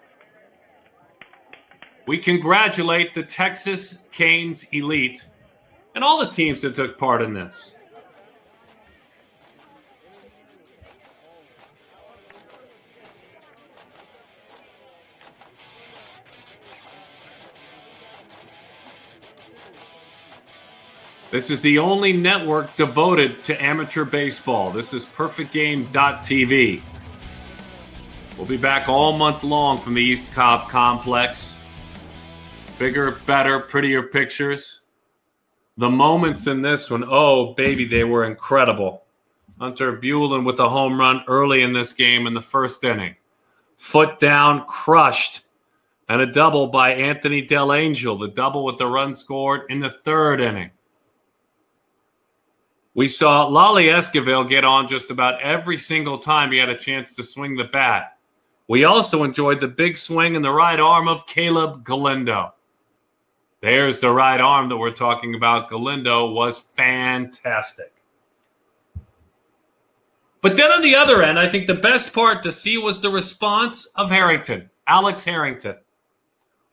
We congratulate the Texas Canes Elite and all the teams that took part in this. This is the only network devoted to amateur baseball. This is PerfectGame.tv. We'll be back all month long from the East Cobb Complex. Bigger, better, prettier pictures. The moments in this one, oh, baby, they were incredible. Hunter Bulin with a home run early in this game in the first inning. Foot down, crushed. And a double by Anthony Delangel, the double with the run scored in the third inning. We saw Lolly Esquivel get on just about every single time he had a chance to swing the bat. We also enjoyed the big swing in the right arm of Caleb Galindo. There's the right arm that we're talking about. Galindo was fantastic. But then on the other end, I think the best part to see was the response of Harrington, Alex Harrington.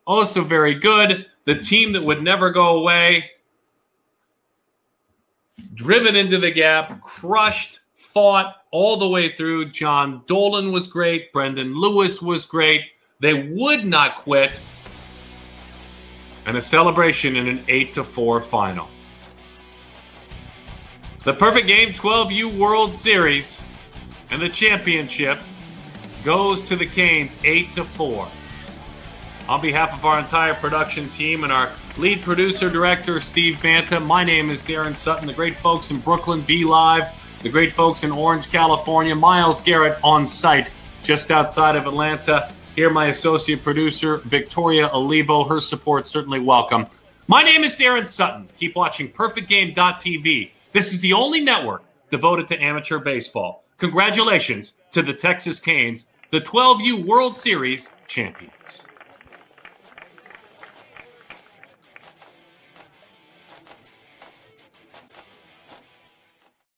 Also very good. The team that would never go away. Driven into the gap, crushed, fought all the way through. John Dolan was great. Brennan Lewis was great. They would not quit. And a celebration in an 8-4 final. The perfect game 12U World Series and the championship goes to the Canes 8-4. On behalf of our entire production team and our lead producer, director, Steve Banta, my name is Darren Sutton. The great folks in Brooklyn, Be Live. The great folks in Orange, California. Miles Garrett on site just outside of Atlanta. Here, my associate producer, Victoria Olivo. Her support certainly welcome. My name is Darren Sutton. Keep watching PerfectGame.tv. This is the only network devoted to amateur baseball. Congratulations to the Texas Canes, the 12U World Series champions.